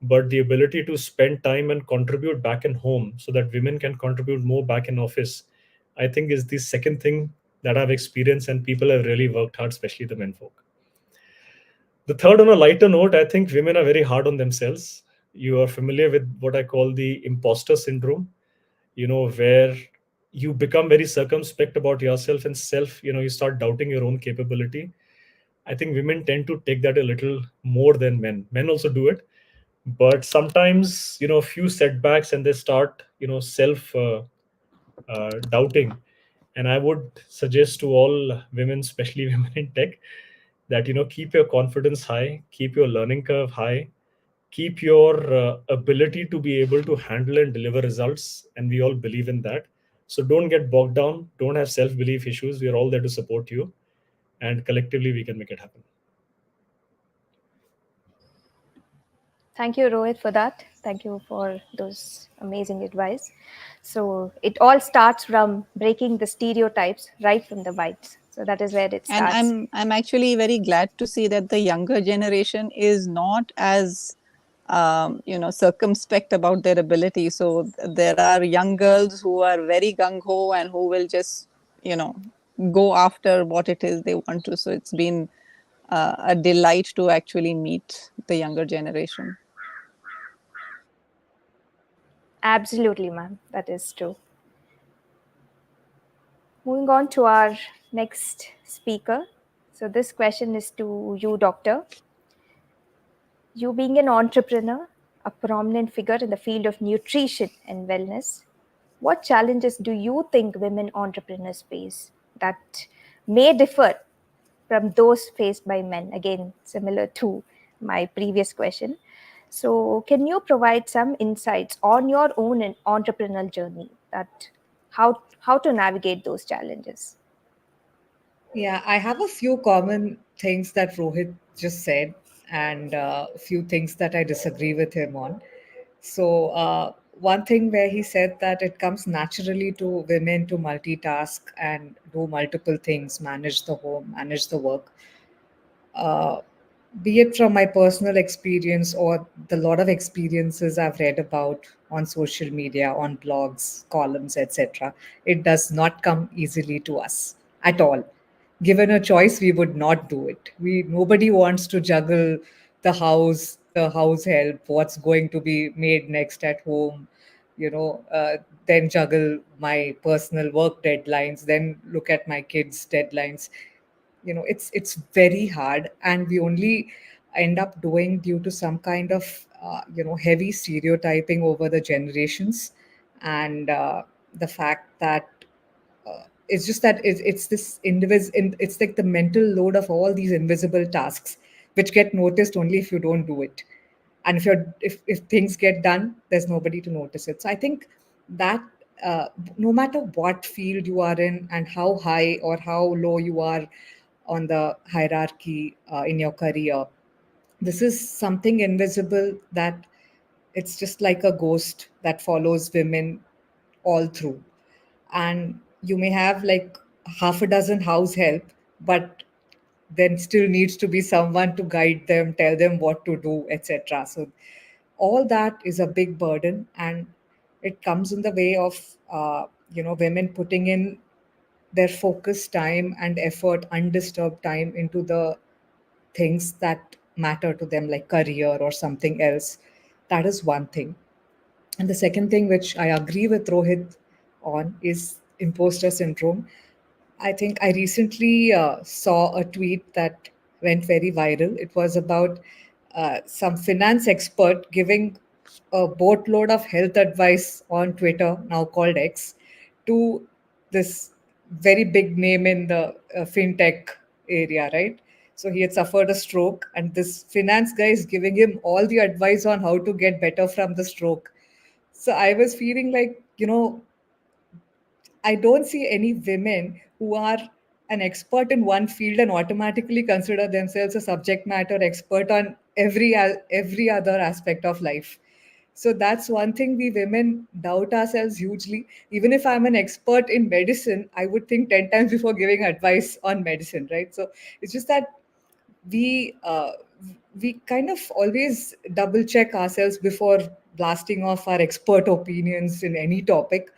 but the ability to spend time and contribute back in home so that women can contribute more back in office, I think is the second thing that I've experienced, and people have really worked hard, especially the menfolk. The third, on a lighter note, I think women are very hard on themselves. You are familiar with what I call the imposter syndrome, where you become very circumspect about yourself and you start doubting your own capability. I think women tend to take that a little more than men. Men also do it, but sometimes, a few setbacks and they start, self doubting. And I would suggest to all women, especially women in tech, that, keep your confidence high, keep your learning curve high, keep your ability to be able to handle and deliver results, and we all believe in that. So don't get bogged down, don't have self belief issues. We are all there to support you, and collectively we can make it happen. Thank you, Rohit, for that. Thank you for those amazing advice. So it all starts from breaking the stereotypes right from the bites. So that is where it And starts. I'm actually very glad to see that the younger generation is not as circumspect about their ability. So there are young girls who are very gung ho and who will just go after what it is they want to. So it's been a delight to actually meet the younger generation. Absolutely, ma'am. That is true. Moving on to our next speaker. So this question is to you, Doctor. You being an entrepreneur, a prominent figure in the field of nutrition and wellness, what challenges do you think women entrepreneurs face that may differ from those faced by men? Again, similar to my previous question. So, can you provide some insights on your own entrepreneurial journey, that how to navigate those challenges? Yeah, I have a few common things that Rohit just said, and a few things that I disagree with him on. So, one thing where he said that it comes naturally to women to multitask and do multiple things, manage the home, manage the work. Uh, be it from my personal experience or the lot of experiences I've read about on social media, on blogs, columns, etc., it does not come easily to us at all. Given a choice, we would not do it. Nobody wants to juggle the house, the house help, what's going to be made next at home, you know, then juggle my personal work deadlines, then look at my kids' deadlines. It's very hard, and we only end up doing due to some kind of heavy stereotyping over the generations, and the fact that it's just that it's this it's like the mental load of all these invisible tasks which get noticed only if you don't do it, and if things get done, there's nobody to notice it. So I think that no matter what field you are in and how high or how low you are on the hierarchy in your career, this is something invisible that it's just like a ghost that follows women all through. And you may have like half a dozen house help, but then still needs to be someone to guide them, tell them what to do, etc. So all that is a big burden, and it comes in the way of women putting in their focus time and effort, undisturbed time into the things that matter to them, like career or something else. That is one thing. And the second thing, which I agree with Rohit on, is imposter syndrome. I think I recently saw a tweet that went very viral. It was about some finance expert giving a boatload of health advice on Twitter, now called X, to this very big name in the fintech area, right? So he had suffered a stroke, and this finance guy is giving him all the advice on how to get better from the stroke. So I was feeling like, I don't see any women who are an expert in one field and automatically consider themselves a subject matter expert on every other aspect of life. So that's one thing, we women doubt ourselves hugely. Even if I'm an expert in medicine, I would think 10 times before giving advice on medicine, right? So it's just that we uh, we kind of always double check ourselves before blasting off our expert opinions in any topic.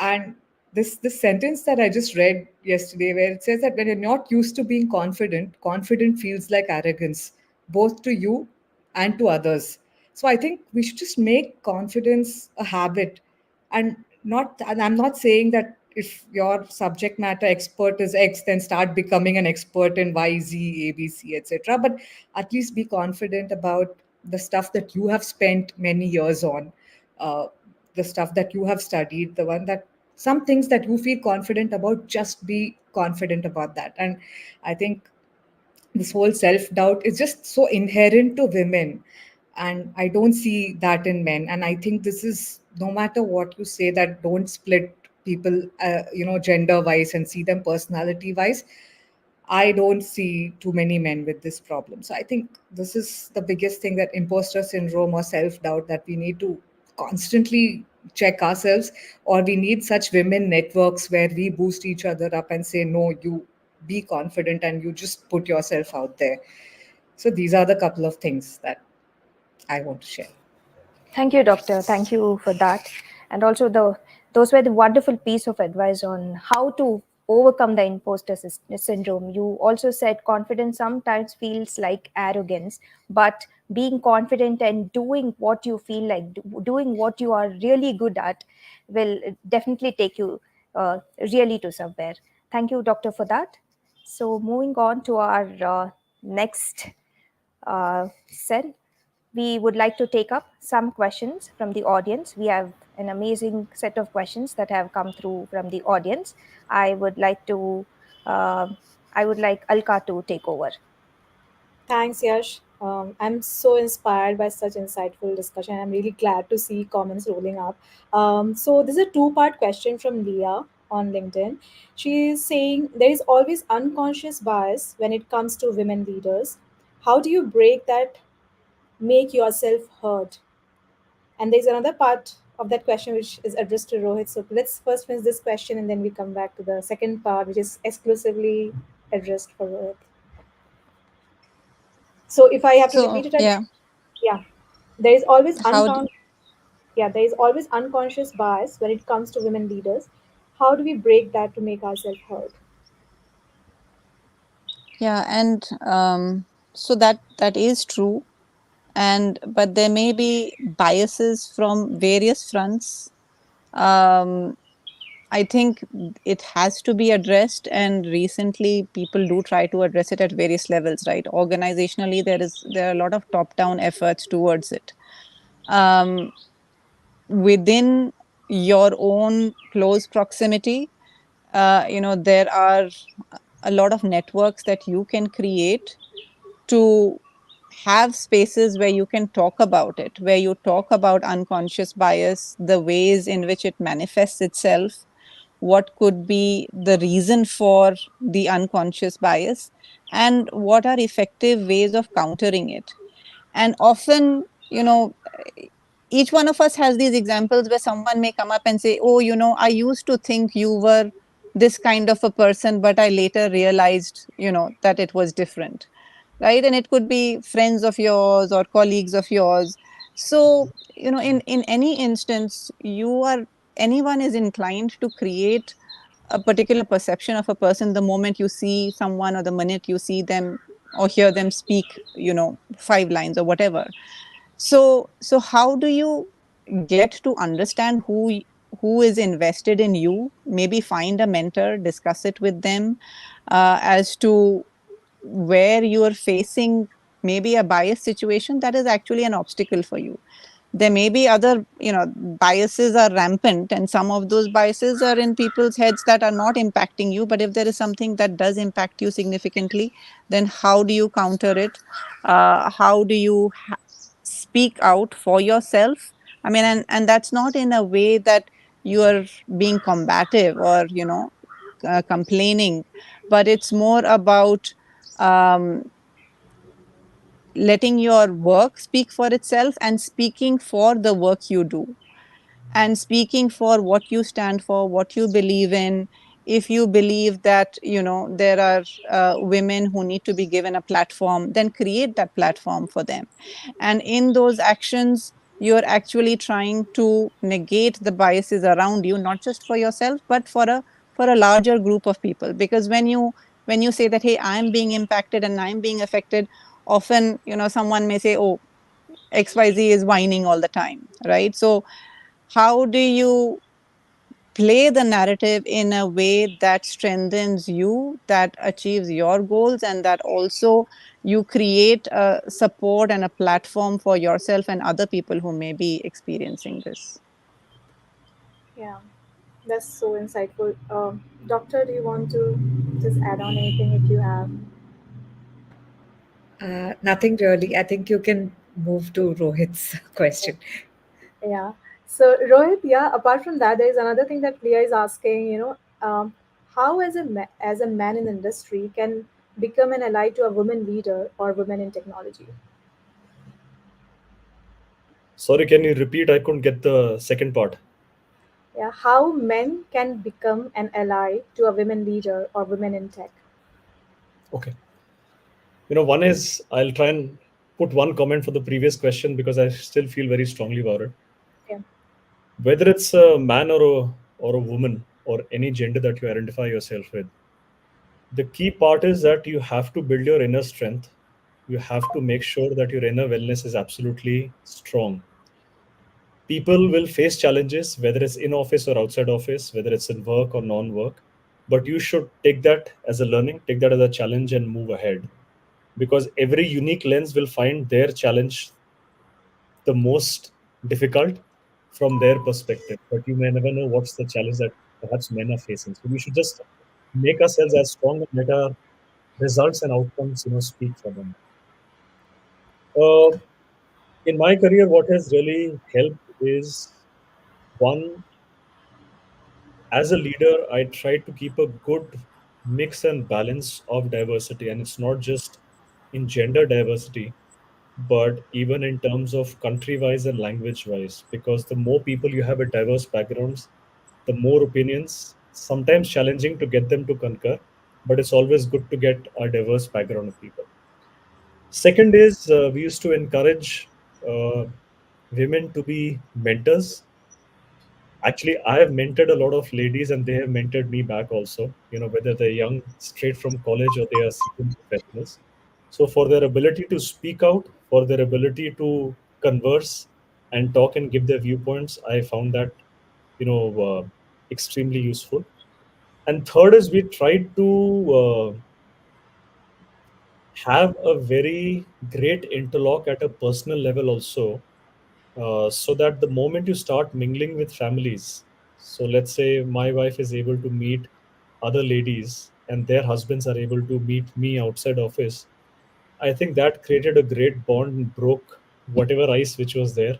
And this sentence that I just read yesterday, where it says that when you're not used to being confident, confident feels like arrogance, both to you and to others. So I think we should just make confidence a habit, and I'm not saying that if your subject matter expert is X, then start becoming an expert in Y, Z, A, B, C, etc. But at least be confident about the stuff that you have spent many years on, uh, the stuff that you have studied, the one that some things that you feel confident about, just be confident about that. And I think this whole self doubt is just so inherent to women, and I don't see that in men. And I think this is, no matter what you say, that don't split people, gender wise, and see them personality wise. I don't see too many men with this problem. So I think this is the biggest thing, that imposter syndrome or self doubt, that we need to constantly check ourselves, or we need such women networks where we boost each other up and say, no, you be confident and you just put yourself out there. So these are the couple of things that I want to share. Thank you, doctor. Thank you for that. And also, those were the wonderful piece of advice on how to overcome the imposter syndrome. You also said confidence sometimes feels like arrogance, but being confident and doing what you feel like, doing what you are really good at, will definitely take you really to somewhere. Thank you, doctor, for that. So, moving on to our next cell, we would like to take up some questions from the audience. We have an amazing set of questions that have come through from the audience. I would like Alka to take over. Thanks, Yash. I'm so inspired by such insightful discussion. I'm really glad to see comments rolling up. So this is a two-part question from Leah on LinkedIn. She is saying there is always unconscious bias when it comes to women leaders. How do you break that, make yourself heard? And there's another part of that question which is addressed to Rohit. So let's first finish this question and then we come back to the second part, which is exclusively addressed for Rohit. So if I have to So repeat it again, yeah, yeah, there is always how do, there is always unconscious bias when it comes to women leaders. How do we break that to make ourselves heard? yeah, and so that is true, and but there may be biases from various fronts. Um, I think it has to be addressed, and recently people do try to address it at various levels, right? Organizationally, there are a lot of top-down efforts towards it. Um, Within your own close proximity, there are a lot of networks that you can create to have spaces where you can talk about it, where you talk about unconscious bias, the ways in which it manifests itself, what could be the reason for the unconscious bias, and what are effective ways of countering it. And often, each one of us has these examples where someone may come up and say, oh, I used to think you were this kind of a person, but I later realized, that it was different, right? And it could be friends of yours or colleagues of yours. So, in any instance, anyone is inclined to create a particular perception of a person the moment you see someone, or the minute you see them or hear them speak, 5 lines or whatever. So how do you get to understand who is invested in you? Maybe find a mentor, discuss it with them, as to where you are facing maybe a bias situation that is actually an obstacle for you. There may be other, biases are rampant, and some of those biases are in people's heads that are not impacting you. But if there is something that does impact you significantly, then how do you counter it? How do you speak out for yourself? I mean, and that's not in a way that you are being combative or, complaining, but it's more about letting your work speak for itself and speaking for the work you do, and speaking for what you stand for, what you believe in. If you believe that, there are women who need to be given a platform, then create that platform for them. And in those actions, you're actually trying to negate the biases around you, not just for yourself, but for a larger group of people. Because when you say that, hey, I'm being impacted and I'm being affected, often, someone may say, oh, XYZ is whining all the time, right? So how do you play the narrative in a way that strengthens you, that achieves your goals, and that also you create a support and a platform for yourself and other people who may be experiencing this? Yeah, that's so insightful. Doctor, do you want to just add on anything if you have? Nothing really. I think you can move to Rohit's question. Yeah. So Rohit, yeah. Apart from that, there is another thing that Leah is asking. How as a man in the industry can become an ally to a woman leader or women in technology? Sorry, can you repeat? I couldn't get the second part. Yeah. How men can become an ally to a women leader or women in tech? Okay. One is I'll try and put one comment for the previous question because I still feel very strongly about it. Yeah. Whether it's a man or a woman or any gender that you identify yourself with, the key part is that you have to build your inner strength. You have to make sure that your inner wellness is absolutely strong. People will face challenges, whether it's in office or outside office, whether it's in work or non-work, but you should take that as a learning, take that as a challenge and move ahead, because every unique lens will find their challenge the most difficult from their perspective, but you may never know what's the challenge that perhaps men are facing. So we should just make ourselves as strong and let our results and outcomes speak for them. uh, in my career, what has really helped is, one, as a leader, I try to keep a good mix and balance of diversity, and it's not just in gender diversity, but even in terms of country wise and language wise, because the more people you have with diverse backgrounds, the more opinions, sometimes challenging to get them to concur, but it's always good to get a diverse background of people. Second is, we used to encourage uh, women to be mentors. Actually, I have mentored a lot of ladies and they have mentored me back also, whether they're young straight from college or they are seasoned professionals. So for their ability to speak out, for their ability to converse and talk and give their viewpoints, I found that extremely useful. And third is, we tried to have a very great interlock at a personal level also, so that the moment you start mingling with families, so let's say my wife is able to meet other ladies and their husbands are able to meet me outside office, I think that created a great bond and broke whatever ice which was there,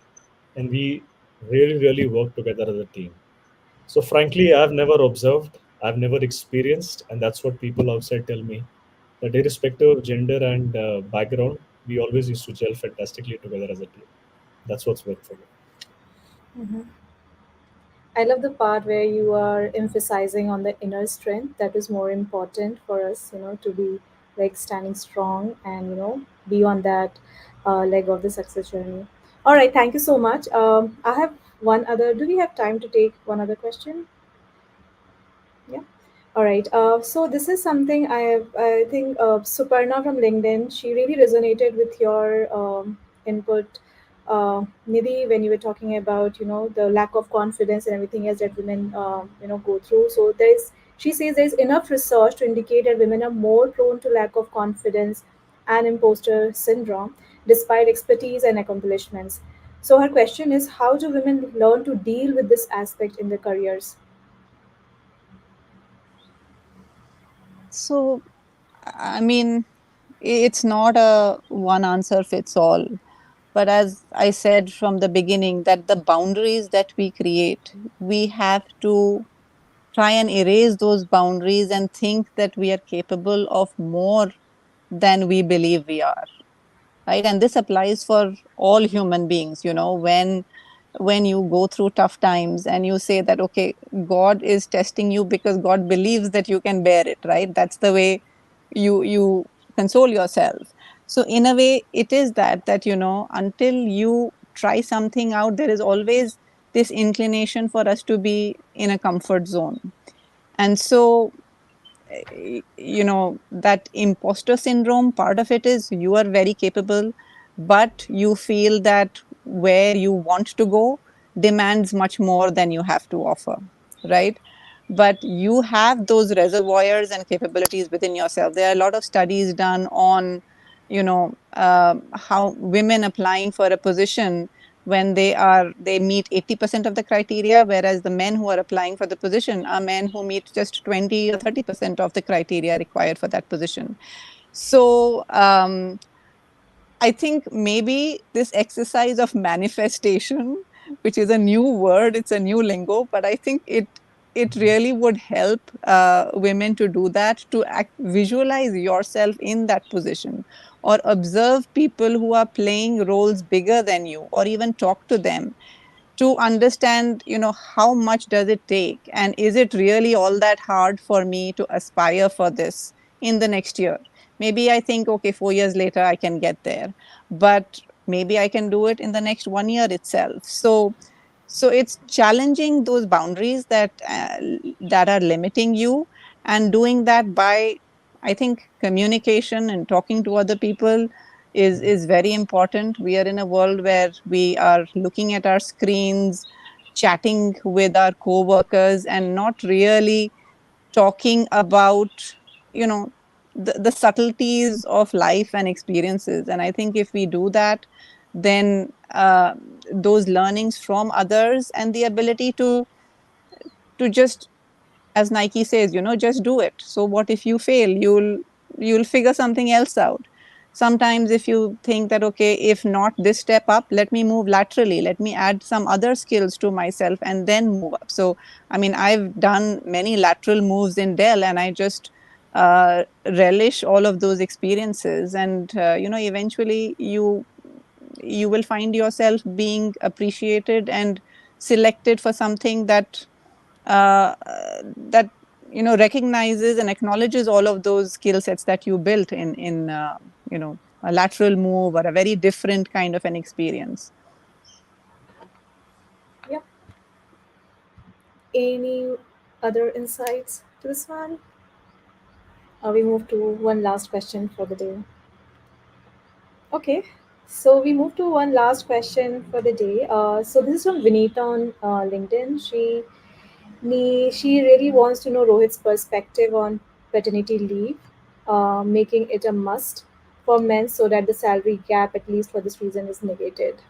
and we really worked together as a team. So frankly, I've never observed, I've never experienced, and that's what people outside tell me, that irrespective of gender and background, we always used to gel fantastically together as a team. That's what's worked for me. Mhm. I love the part where you are emphasizing on the inner strength that is more important for us, to be like standing strong and, be on that leg of the success journey. All right, thank you so much. I have one other. Do we have time to take one other question? Yeah. All right. So this is something I think Suparna from LinkedIn, she really resonated with your input, Nidhi, when you were talking about, the lack of confidence and everything else that women, go through. So she says there's enough research to indicate that women are more prone to lack of confidence and imposter syndrome, despite expertise and accomplishments. So her question is, how do women learn to deal with this aspect in their careers? So, I mean, it's not a one answer fits all. But as I said from the beginning, that the boundaries that we create, we have to try and erase those boundaries and think that we are capable of more than we believe we are, right? And this applies for all human beings. When you go through tough times and you say that, okay, God is testing you because God believes that you can bear it, right? That's the way you console yourself. So in a way, it is that until you try something out, there is always this inclination for us to be in a comfort zone. And so that imposter syndrome, part of it is you are very capable, but you feel that where you want to go demands much more than you have to offer, right? But you have those reservoirs and capabilities within yourself. There are a lot of studies done on how women applying for a position, when they meet 80% of the criteria, whereas the men who are applying for the position are men who meet just 20 or 30% of the criteria required for that position. So I think maybe this exercise of manifestation, which is a new word, it's a new lingo, but I think it really would help women to do that, to visualize yourself in that position, or observe people who are playing roles bigger than you, or even talk to them to understand, how much does it take, and is it really all that hard for me to aspire for this in the next year. Maybe I think, okay, 4 years later I can get there, but maybe I can do it in the next 1 year itself. So it's challenging those boundaries that are limiting you, and doing that by, I think, communication and talking to other people is very important. We are in a world where we are looking at our screens, chatting with our co-workers, and not really talking about, you know the subtleties of life and experiences. And I think if we do that, then those learnings from others, and the ability to just, as Nike says, just do it. So what if you fail? You'll figure something else out. Sometimes if you think that, okay, if not this step up, let me move laterally, let me add some other skills to myself and then move up. So I mean, I've done many lateral moves in Dell, and I just relish all of those experiences. And eventually you will find yourself being appreciated and selected for something uh, that recognizes and acknowledges all of those skill sets that you built in a lateral move or a very different kind of an experience. Yep. Any other insights to this one? We move to one last question for the day. Okay, so we move to one last question for the day. So this is from Vinita on LinkedIn. She really wants to know Rohit's perspective on paternity leave, making it a must for men so that the salary gap, at least for this reason, is negated.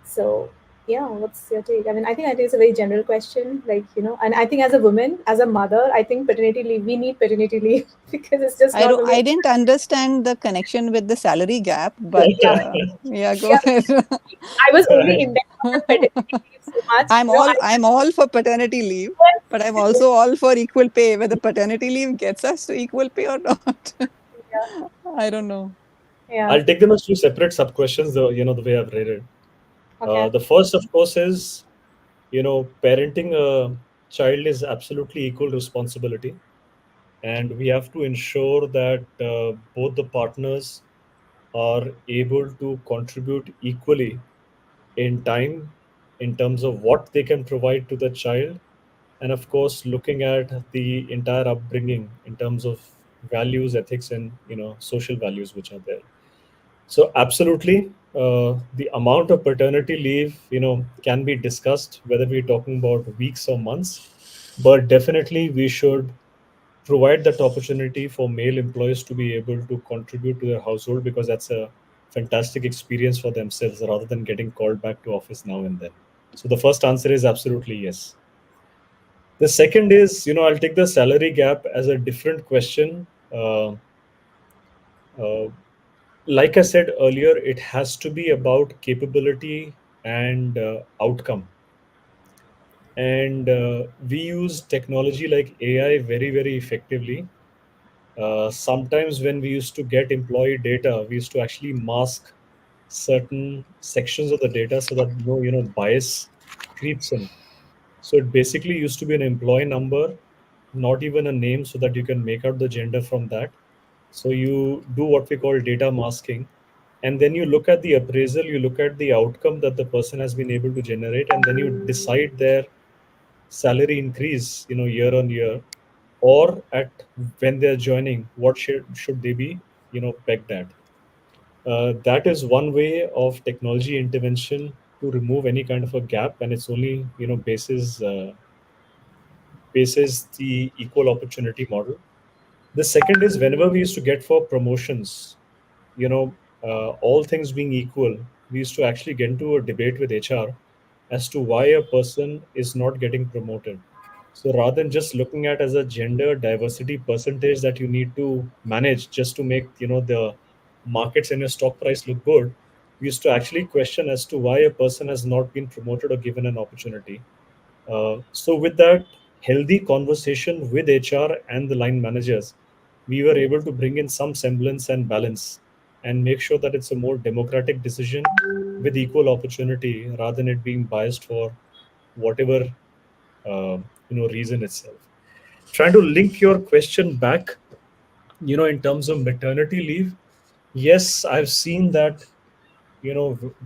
So yeah, what's your take? I mean, I think it's a very general question, and I think as a woman, as a mother, I think paternity leave, we need paternity leave because it's just I not don't. the way. I didn't understand the connection with the salary gap, but Yeah, yeah, go yeah. ahead. I was only indexed on the paternity leave so much. I'm all for paternity leave, but I'm Yes. also all for equal pay. Whether paternity leave gets us to equal pay or not, Yeah. I don't know. Yeah. I'll take them as two separate sub questions. The way I've read it. Okay. The first, of course, is parenting a child is absolutely equal responsibility, and we have to ensure that both the partners are able to contribute equally in time, in terms of what they can provide to the child, and of course looking at the entire upbringing in terms of values, ethics, and social values which are there. So absolutely, the amount of paternity leave can be discussed, whether we're talking about weeks or months, but definitely we should provide that opportunity for male employees to be able to contribute to their household, because that's a fantastic experience for themselves rather than getting called back to office now and then. So the first answer is absolutely yes. The second is, I'll take the salary gap as a different question. Uh, like I said earlier, it has to be about capability and outcome. And we use technology like AI very, very effectively. Sometimes when we used to get employee data, we used to actually mask certain sections of the data so that no, bias creeps in. So it basically used to be an employee number, not even a name, so that you can make out the gender from that. So you do what we call data masking, and then you look at the appraisal, you look at the outcome that the person has been able to generate, and then you decide their salary increase, year on year, or at when they're joining, what should they be, pegged at. That is one way of technology intervention to remove any kind of a gap, and it's only basis the equal opportunity model. The second is, whenever we used to get for promotions, all things being equal, we used to actually get into a debate with HR as to why a person is not getting promoted. So rather than just looking at as a gender diversity percentage that you need to manage just to make the markets and your stock price look good, we used to actually question as to why a person has not been promoted or given an opportunity. So with that healthy conversation with HR and the line managers, we were able to bring in some semblance and balance and make sure that it's a more democratic decision with equal opportunity rather than it being biased for whatever reason itself. Trying to link your question back, in terms of maternity leave, yes, I've seen that,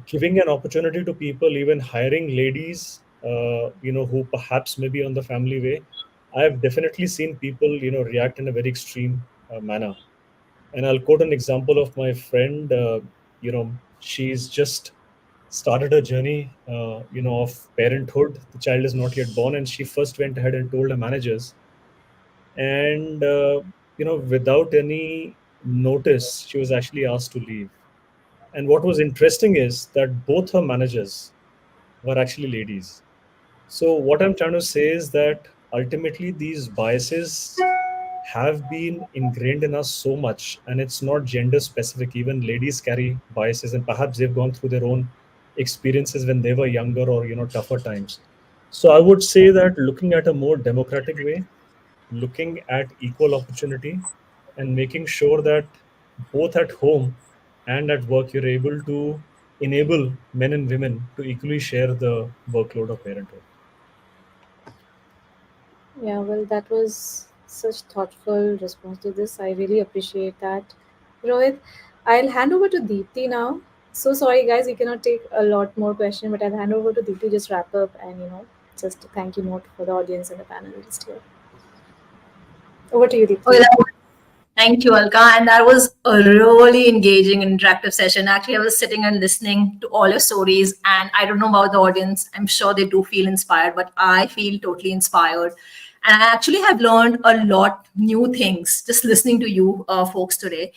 giving an opportunity to people, even hiring ladies, who perhaps maybe on the family way, I've definitely seen people, react in a very extreme manner. And I'll quote an example of my friend. She's just started her journey, of parenthood. The child is not yet born, and she first went ahead and told her managers, and without any notice, she was actually asked to leave. And what was interesting is that both her managers were actually ladies. So what I'm trying to say is that ultimately these biases have been ingrained in us so much, and it's not gender specific. Even ladies carry biases, and perhaps they've gone through their own experiences when they were younger, or tougher times. So I would say that looking at a more democratic way, looking at equal opportunity, and making sure that both at home and at work you're able to enable men and women to equally share the workload of parenthood. Yeah, well, that was such thoughtful response to this. I really appreciate that. Rohit, I'll hand over to Deepti now. So sorry, guys, we cannot take a lot more question, but I'll hand over to Deepti, just wrap up and, just a thank you note for the audience and the panelists here. Over to you, Deepti. Okay, thank you, Alka. And that was a really engaging, interactive session. Actually, I was sitting and listening to all your stories, and I don't know about the audience. I'm sure they do feel inspired, but I feel totally inspired. And I actually have learned a lot new things just listening to you folks today.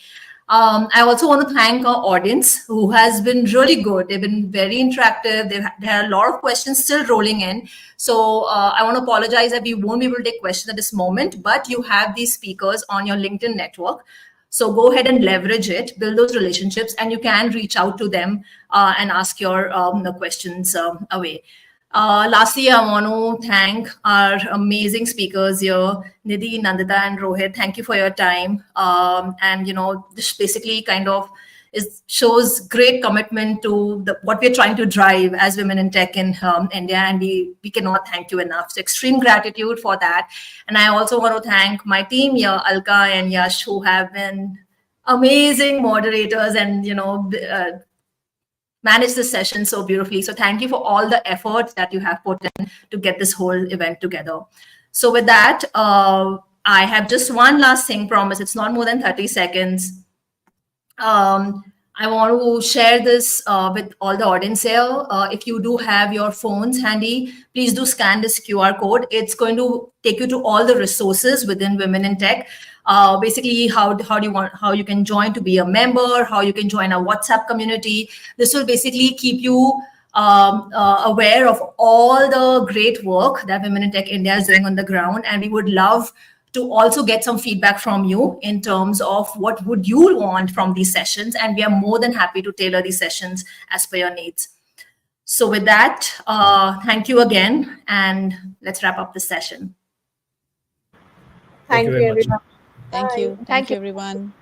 I also want to thank our audience who has been really good. They've been very interactive. They had a lot of questions still rolling in. So I want to apologize that we won't be able to take questions at this moment, but you have these speakers on your LinkedIn network. So go ahead and leverage it, build those relationships, and you can reach out to them and ask your questions away. Lastly, I want to thank our amazing speakers here, Nidhi, Nandita, and Rohit. Thank you for your time. And this basically kind of shows great commitment to what we're trying to drive as women in tech in India, and we cannot thank you enough. So extreme gratitude for that. And I also want to thank my team here, Alka and Yash, who have been amazing moderators and manage this session so beautifully. So thank you for all the effort that you have put in to get this whole event together. So with that, I have just one last thing, promise. It's not more than 30 seconds. I want to share this with all the audience here. If you do have your phones handy, please do scan this QR code. It's going to take you to all the resources within Women in Tech. Basically, how you can join to be a member, how you can join our WhatsApp community. This will basically keep you aware of all the great work that Women in Tech India is doing on the ground, and we would love to also get some feedback from you in terms of what would you want from these sessions, and we are more than happy to tailor these sessions as per your needs. So with that, thank you again, and let's wrap up the session. Thank you, everyone. Thank you. Thank you, everyone.